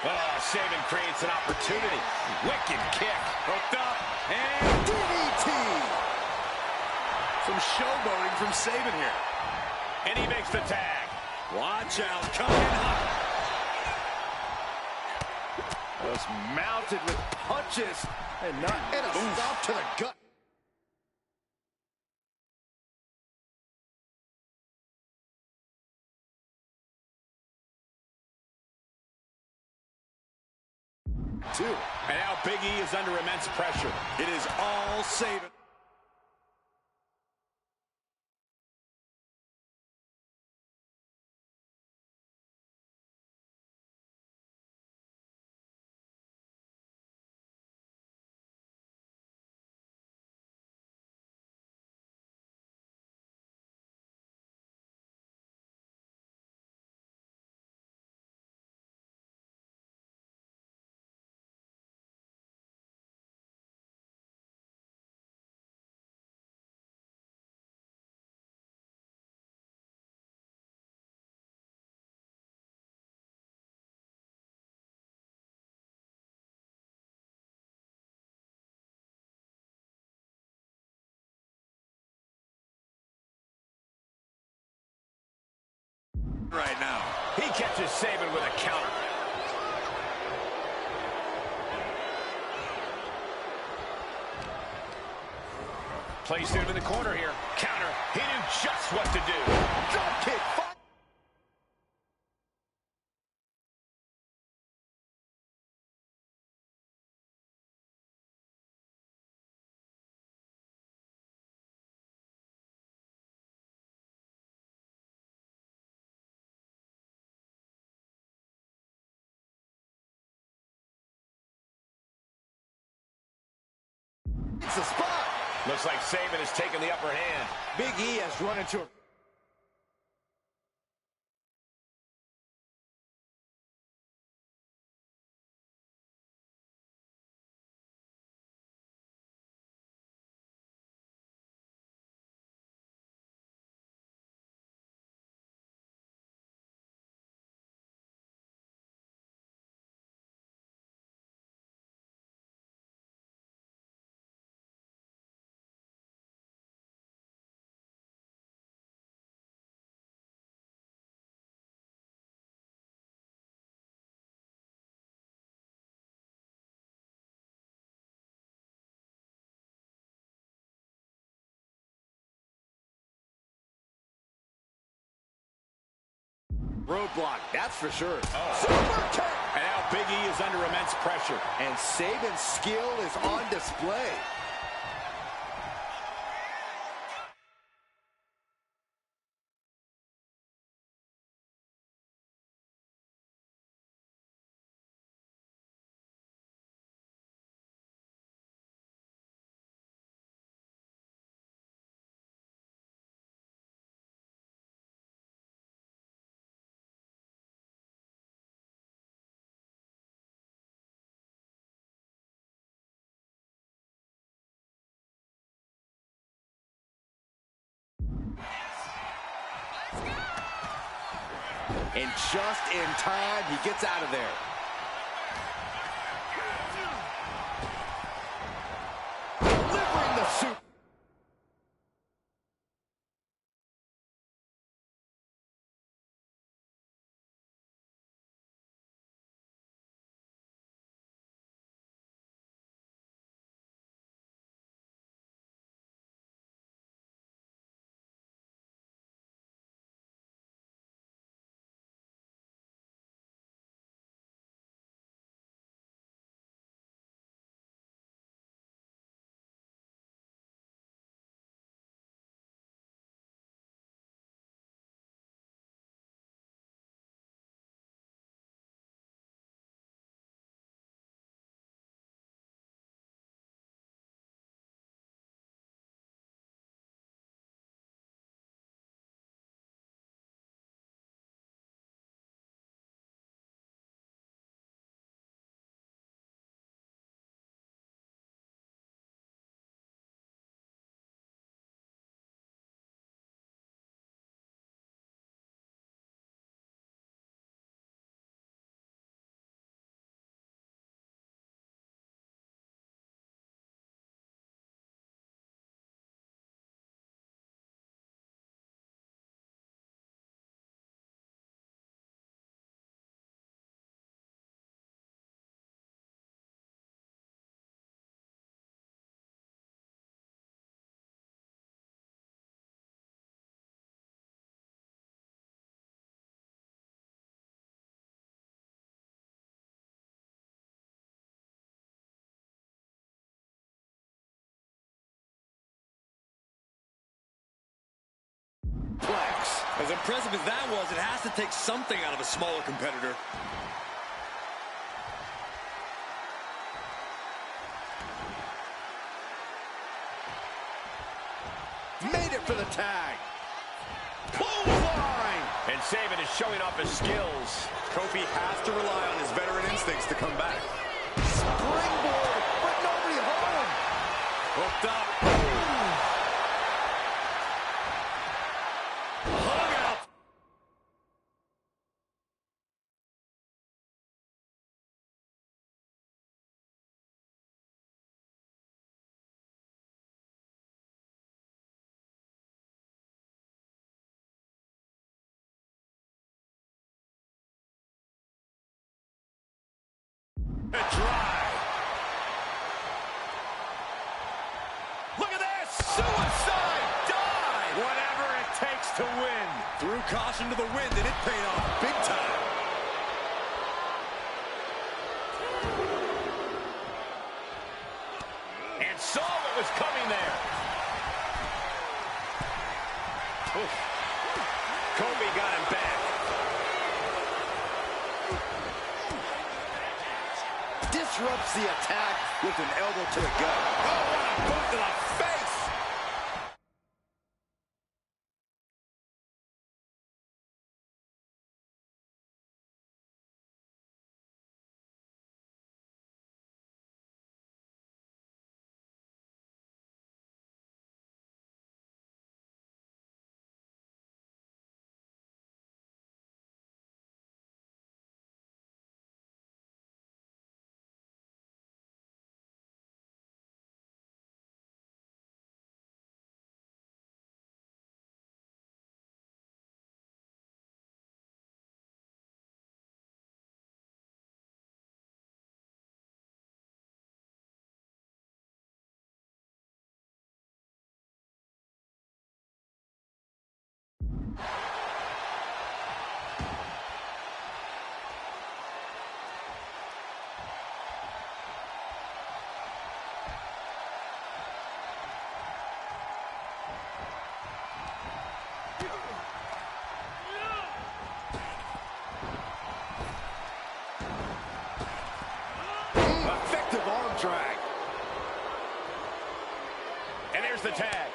Oh, Sabin creates an opportunity. Wicked kick. Hooked up. And DDT. some showboating from Sabin here. And he makes the tag. Watch out. Coming in hot. Was mounted with punches and a stop to the gut. Two. And now Big E is under immense pressure. It is all Sabin. Right now. He catches Sabin with a counter. Placed him in the corner here. Counter. He knew just what to do. Drop kick. It's the spot. Looks like Sabin has taken the upper hand. Big E has run into a Roadblock, that's for sure. Super kick! And now Big E is under immense pressure. And Saban's skill is on display. And just in time, he gets out of there. Delivering the super. Plex. As impressive as that was, it has to take something out of a smaller competitor. Made it for the tag. Clothesline. And Saban is showing off his skills. Kofi has to rely on his veteran instincts to come back. Springboard, but nobody home. Hooked up. Drive. Look at this. Suicide dive. Whatever it takes to win. Threw caution to the wind, and it paid off big time. And saw what was coming there. Oof. Kobe got him back. Disrupts the attack with an elbow to the gut. Oh, what a boot to the face. effective arm drag. And there's the tag.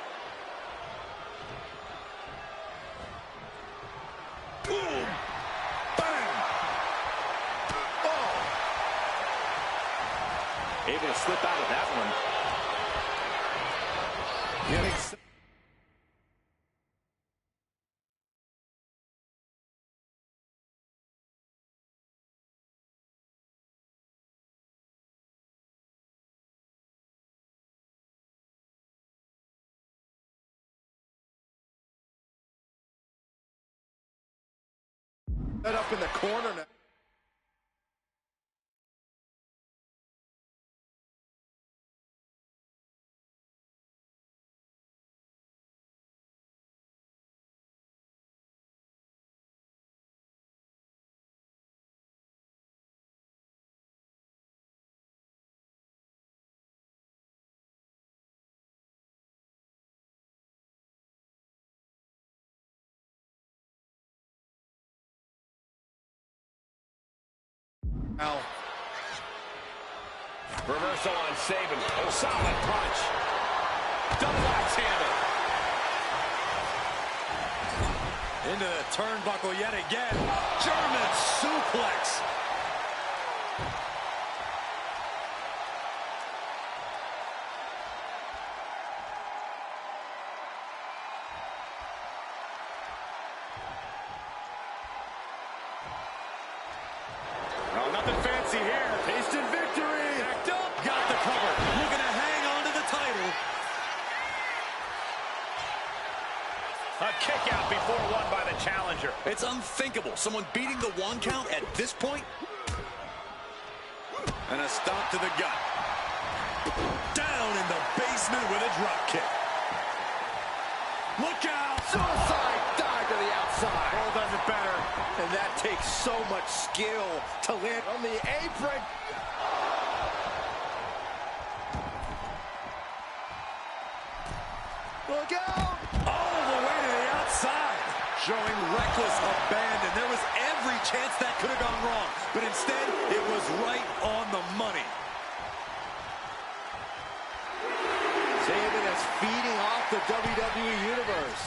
Boom! Bang! Oh! Able to slip out of that one. Getting set up in the corner now. Now, Reversal on Sabin. Oh, solid punch. Double axe handle. Into the turnbuckle yet again. German suplex. oh, nothing fancy here. Tasted victory. Backed up. Got the cover. Looking to hang on to the title. A kick out before won by the challenger. It's unthinkable. Someone beating the 1 count at this point. And a stomp to the gut. Down in the basement with a drop kick. Look out! Suicide dive to the outside. Cole does it better. And that takes so much skill to land on the apron. Look out! All the way to the outside. Showing reckless abandon. There was every chance that could have gone wrong. But instead, it was right on the money. Sabin is feeding off the WWE Universe.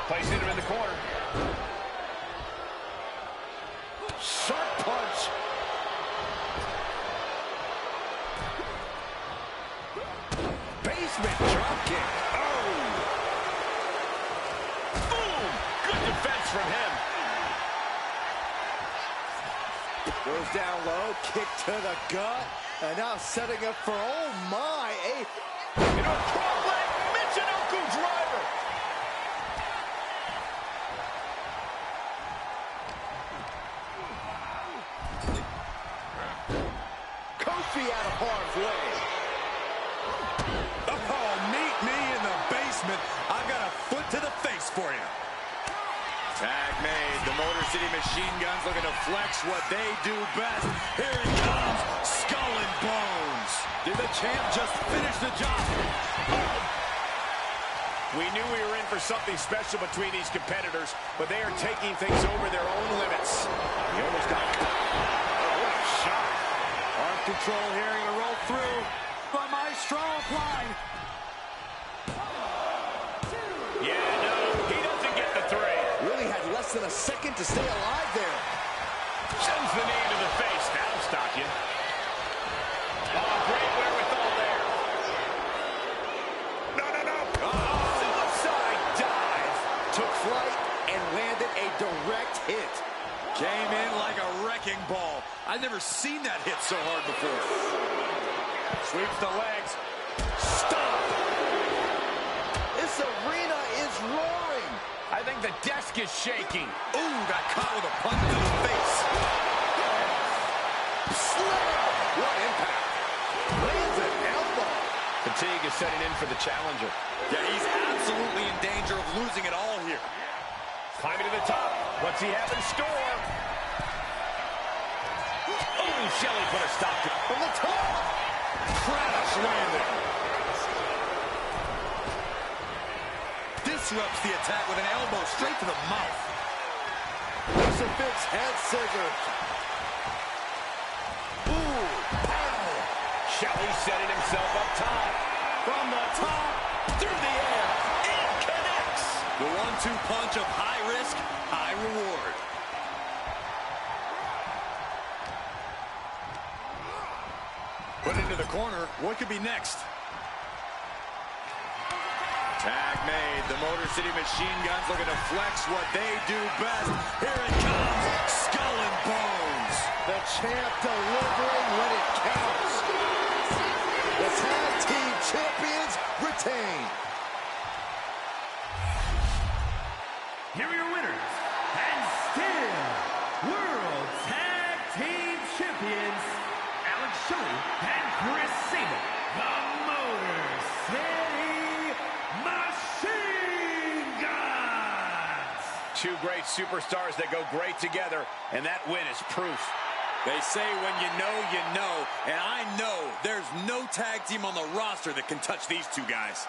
Placing him in the corner. Sharp punch. Basement drop kick. Oh! Boom! Good defense from him. Goes down low, kick to the gut, and now setting up for, oh my, Frog leg Michinoku driver. Kofi out of harm's way. Oh, meet me in the basement. I've got a foot to the face for you. Tag made. The Motor City Machine Guns looking to flex what they do best. Here it comes. Skull and Bones. Did the champ just finish the job? We knew we were in for something special between these competitors, but they are taking things over their own limits. He almost got caught. Oh, what a shot. Arm control here, gonna roll through. But Maestro applied. Yeah, no, he doesn't get the 3. Really had less than a second to stay alive there. Sends the knee to the face. That'll stop you. Oh, great wherewithal there. No. Suicide dive. Took flight and landed a direct hit. Came in like a wrecking ball. I've never seen that hit so hard before. Sweeps the legs. Stop! This arena is roaring. I think the desk is shaking. Ooh, got caught with a punch to the face. Slam! What impact. Lands an elbow. Fatigue is setting in for the challenger. Yeah, he's absolutely in danger of losing it all here. Climbing to the top. What's he have in store? Oh, Shelley put a stop to it. From the top. Crash landing. Disrupts the attack with an elbow straight to the mouth. Crucifix head scissors. Ooh, pow. Shelley setting himself up top. From the top, through the air, it connects. The 1-2 punch of high risk, high reward. Put into the corner. What could be next? Tag made. The Motor City Machine Guns looking to flex what they do best. Here it comes. Skull and Bones. The champ delivering when it counts. The tag team champions retain. Here are your winners, and still World Tag Team Champions, Alex Shelley and Chris Sabin, the Motor City Machine Guns. Two great superstars that go great together, and that win is proof. They say when you know, and I know there's no tag team on the roster that can touch these two guys.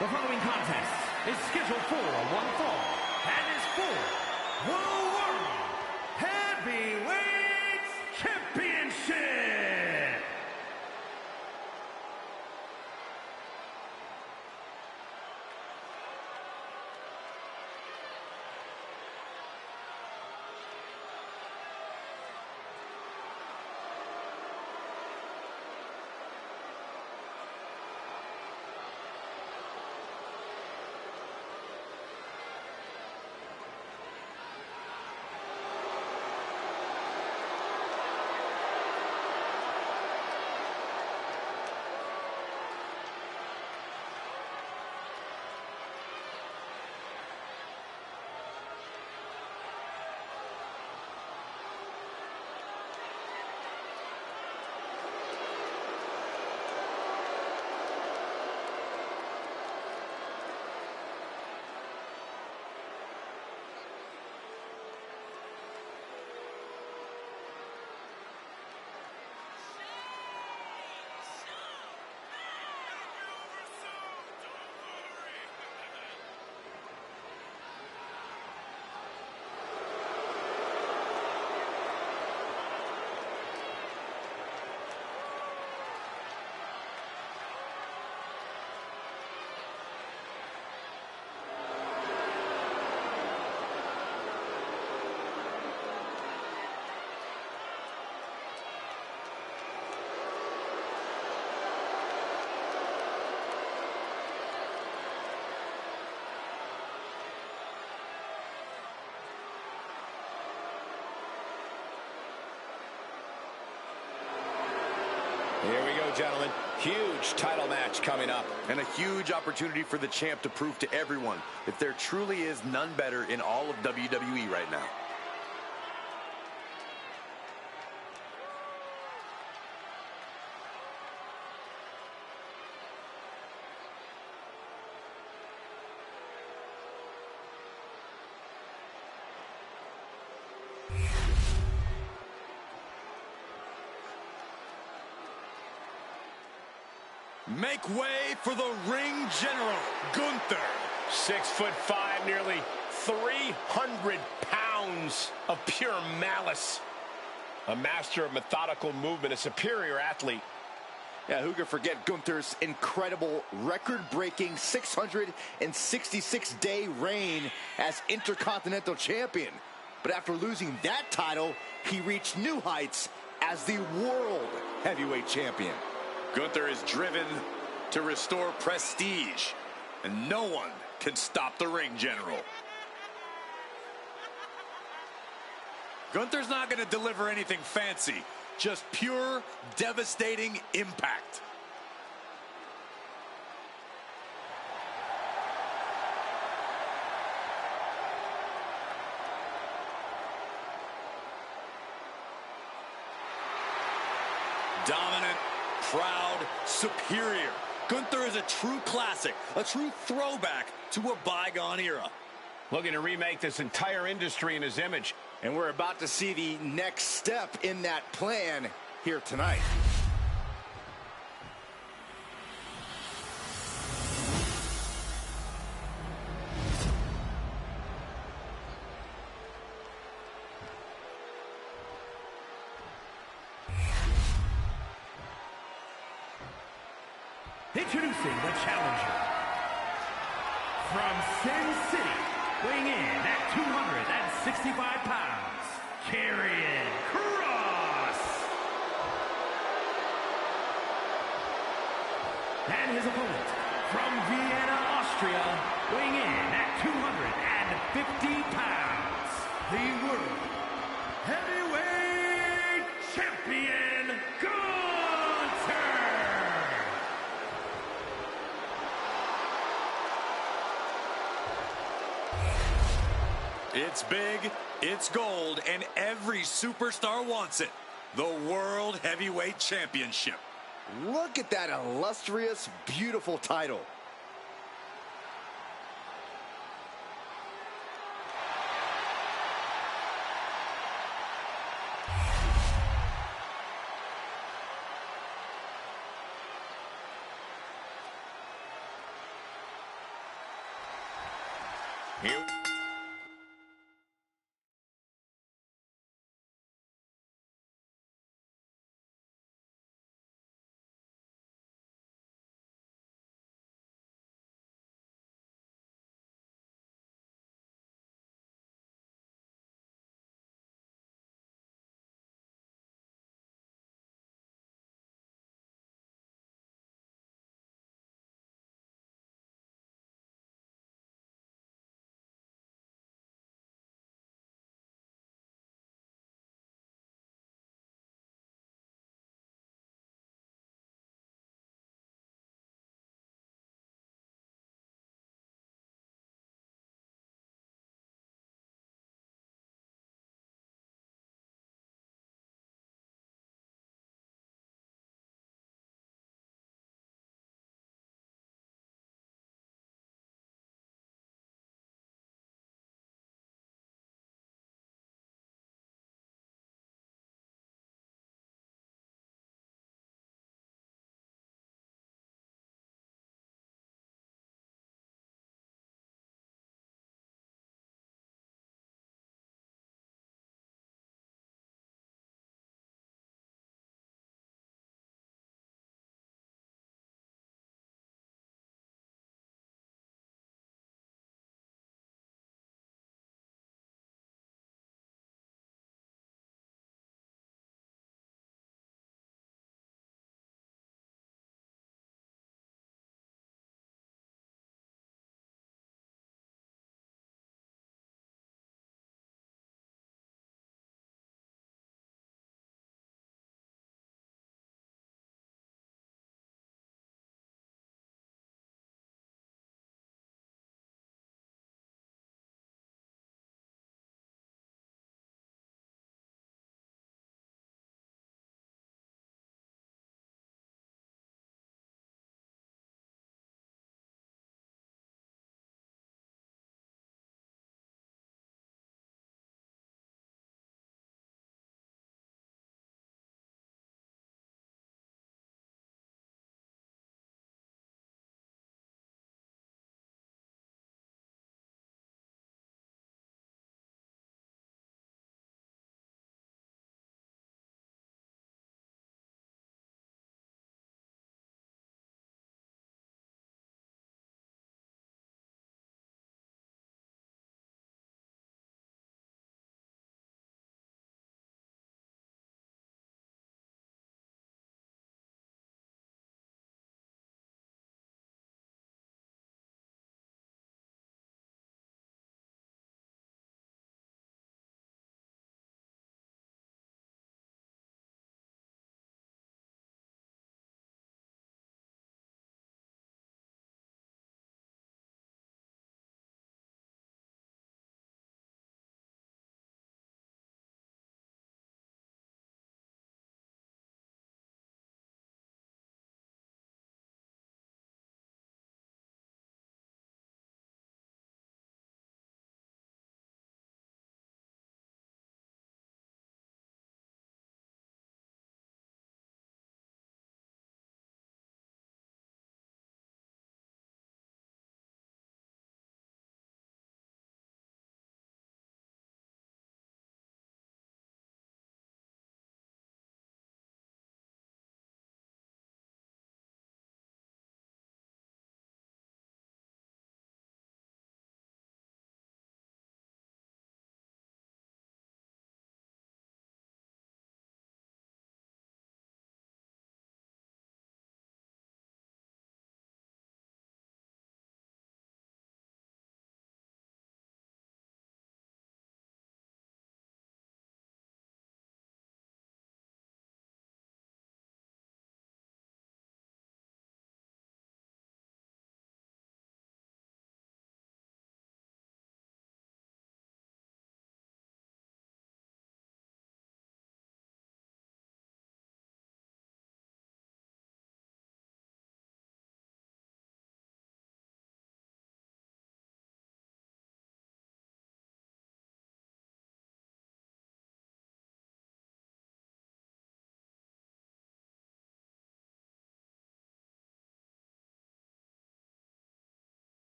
The following contest is scheduled for one fall and is for the World Heavyweight Championship. Here we go, gentlemen. Huge title match coming up. And a huge opportunity for the champ to prove to everyone that there truly is none better in all of WWE right now. Make way for the ring general, Gunther. 6'5", nearly 300 pounds of pure malice. A master of methodical movement, a superior athlete. Yeah, who could forget Gunther's incredible record-breaking 666-day reign as Intercontinental Champion. But after losing that title, he reached new heights as the World Heavyweight Champion. Gunther is driven to restore prestige, and no one can stop the ring general. Gunther's not going to deliver anything fancy, just pure, devastating impact. Dominant, proud, superior. Gunther is a true classic, a true throwback to a bygone era. Looking to remake this entire industry in his image. And we're about to see the next step in that plan here tonight. Introducing the challenger. From Sin City, weighing in at 265 pounds, Karrion Kross. And his opponent, from Vienna, Austria, weighing in at 250 pounds, the World Heavyweight Champion, Gunther. It's big, it's gold, and every superstar wants it. The World Heavyweight Championship. Look at that illustrious, beautiful title. Here.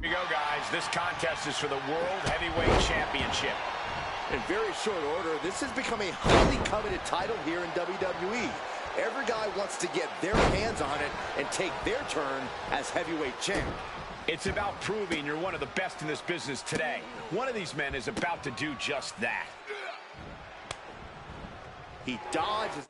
Here we go, guys. This contest is for the World Heavyweight Championship. In very short order, this has become a highly coveted title here in WWE. Every guy wants to get their hands on it and take their turn as heavyweight champ. It's about proving you're one of the best in this business today. One of these men is about to do just that. He dodges.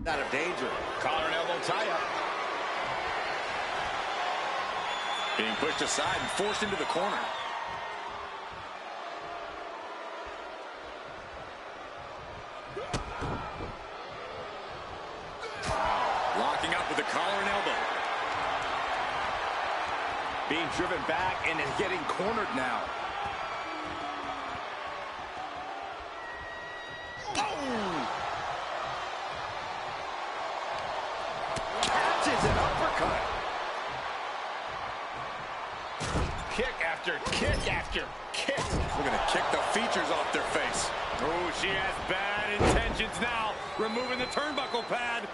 Out of danger. Collar and elbow tie-up. Being pushed aside and forced into the corner. Locking up with the collar and elbow. Being driven back and is getting cornered now. Catches an uppercut. Kick after kick after kick. We're going to kick the features off their face. Oh, she has bad intentions now. Removing the turnbuckle pad.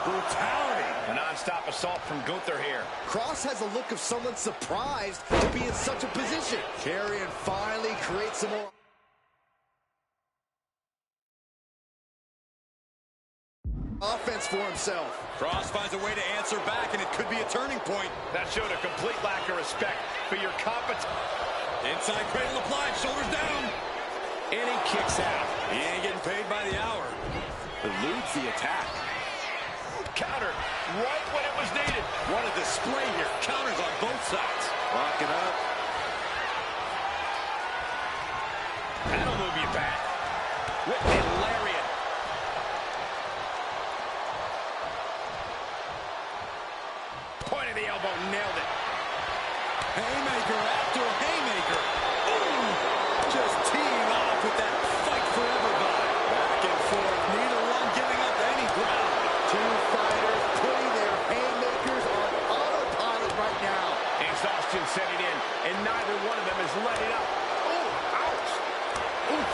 Brutality. A non-stop assault from Gunther here. Cross has a look of someone surprised to be in such a position. Karrion finally creates some more offense for himself. Cross finds a way to answer back, and it could be a turning point. That showed a complete lack of respect for your competence. Inside cradle applied, shoulders down. And he kicks out. He ain't getting paid by the hour. Eludes the attack. Counter right when it was needed. What a display here. Counters on both sides. Locking up. That'll move you back. Whipping lariat. Point of the elbow, nailed it. Haymaker after haymaker. Ooh, just teeing off with that fight forever vibe. Back and forth, neither one giving up any ground. Two fighters putting their haymakers on autopilot right now. Exhaustion setting in, and neither one of them is letting up. Oh, ouch. Oof.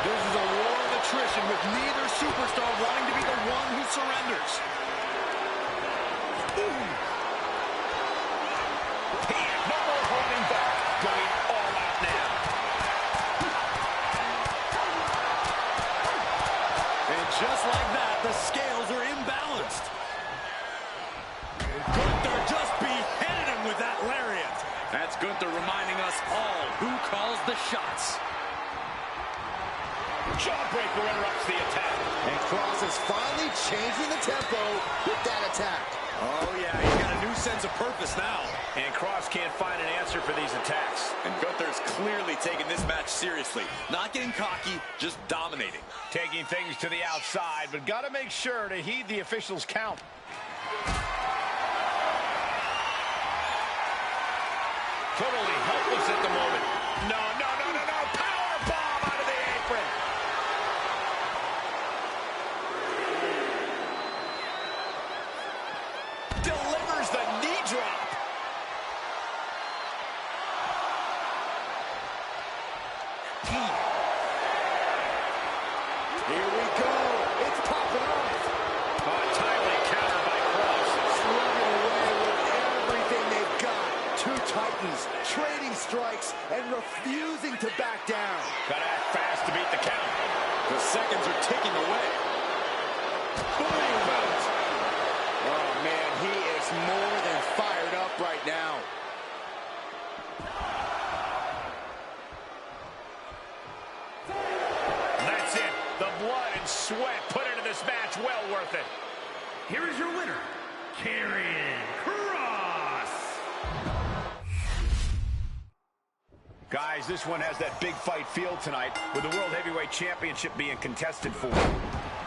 This is a war of attrition with neither superstar wanting to be the one who surrenders. No more holding back. Going all out now. And just like that, the scales are imbalanced. Gunther just beheaded him with that lariat. That's Gunther reminding us all who calls the shots. Jawbreaker interrupts the attack. And Cross is finally changing the tempo with that attack. Oh, yeah, he's got a new sense of purpose now. And Cross can't find an answer for these attacks. And Gunther's clearly taking this match seriously. Not getting cocky, just dominating. Taking things to the outside, but got to make sure to heed the officials' count. Totally helpless at the moment. No. Power bomb out of the apron. Delivers the knee drop. just trading strikes and refusing to back down. Gotta act fast to beat the count. The seconds are ticking away. Boom! Oh, man, he is more than fired up right now. That's it. The blood and sweat put into this match, well worth it. Here is your winner, Karrion Kross. Guys, this one has that big fight feel tonight, with the World Heavyweight Championship being contested for.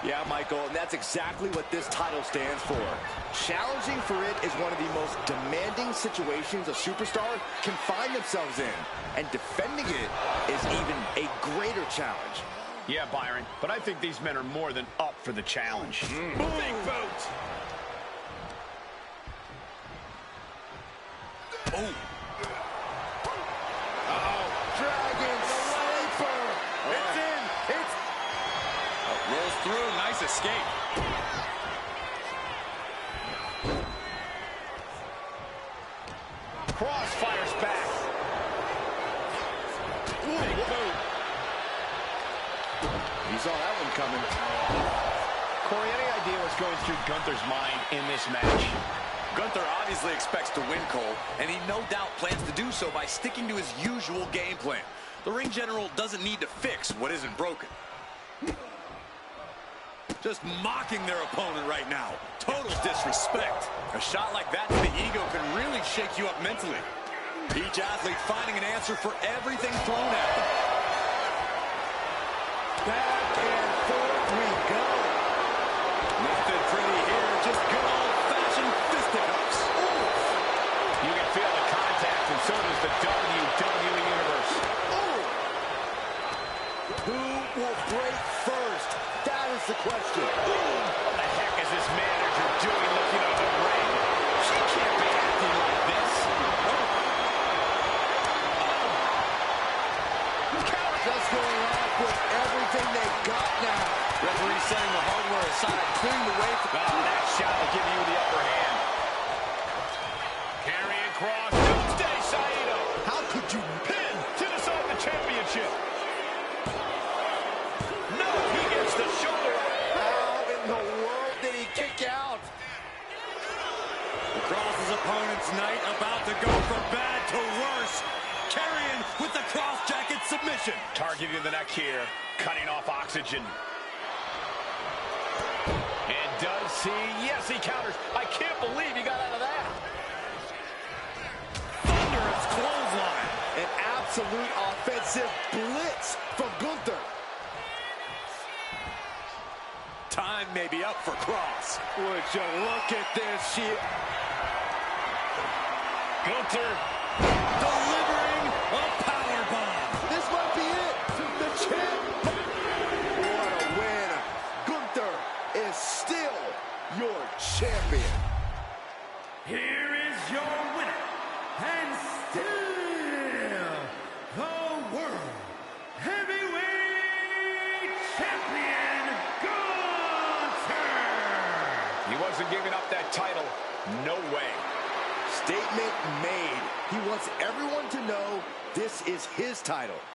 Yeah, Michael, and that's exactly what this title stands for. Challenging for it is one of the most demanding situations a superstar can find themselves in. And defending it is even a greater challenge. Yeah, Byron, but I think these men are more than up for the challenge. Big boot. Oh. Dragon Sleeper! It's in. It's... rolls through. Nice escape. Kross fires back. Big boot. You saw that one coming. Corey, any idea what's going through Gunther's mind in this match? Gunther obviously expects to win, Cole, and he no doubt plans to do so by sticking to his usual game plan. The ring general doesn't need to fix what isn't broken. Just mocking their opponent right now. Total disrespect. A shot like that to the ego can really shake you up mentally. Each athlete finding an answer for everything thrown at them. Back and forth we go. Nothing pretty here, just good old-fashioned fisticuffs. You can feel the contact, and so does the WWE Universe. Who will break first? That is the question. What the heck is this manager doing looking at the ring? She can't be acting like this. Just going off with everything they've got now. Referee setting the hardware aside, clearing the way for... Oh, that shot will give you the upper hand. Karrion Kross, Doomsday Saito. How could you Pin to decide the championship. No, he gets the shoulder up. How in the world did he kick out? Kross's opponent's night about to go from bad to worse. Karrion with the cross jacket submission. Targeting the neck here, cutting off oxygen. And does he? Yes, he counters. I can't believe he got out of that. Thunderous clothesline. An absolute offensive blitz from Gunther. Time may be up for Kross. Would you look at this? Gunther Delivering a powerbomb. This might be it. The champ. What a win. Gunther is still your champion. Here is your winner, and still the World Heavyweight Champion, Gunther. He wasn't giving up that title. No way. Statement made. He wants everyone to know this is his title.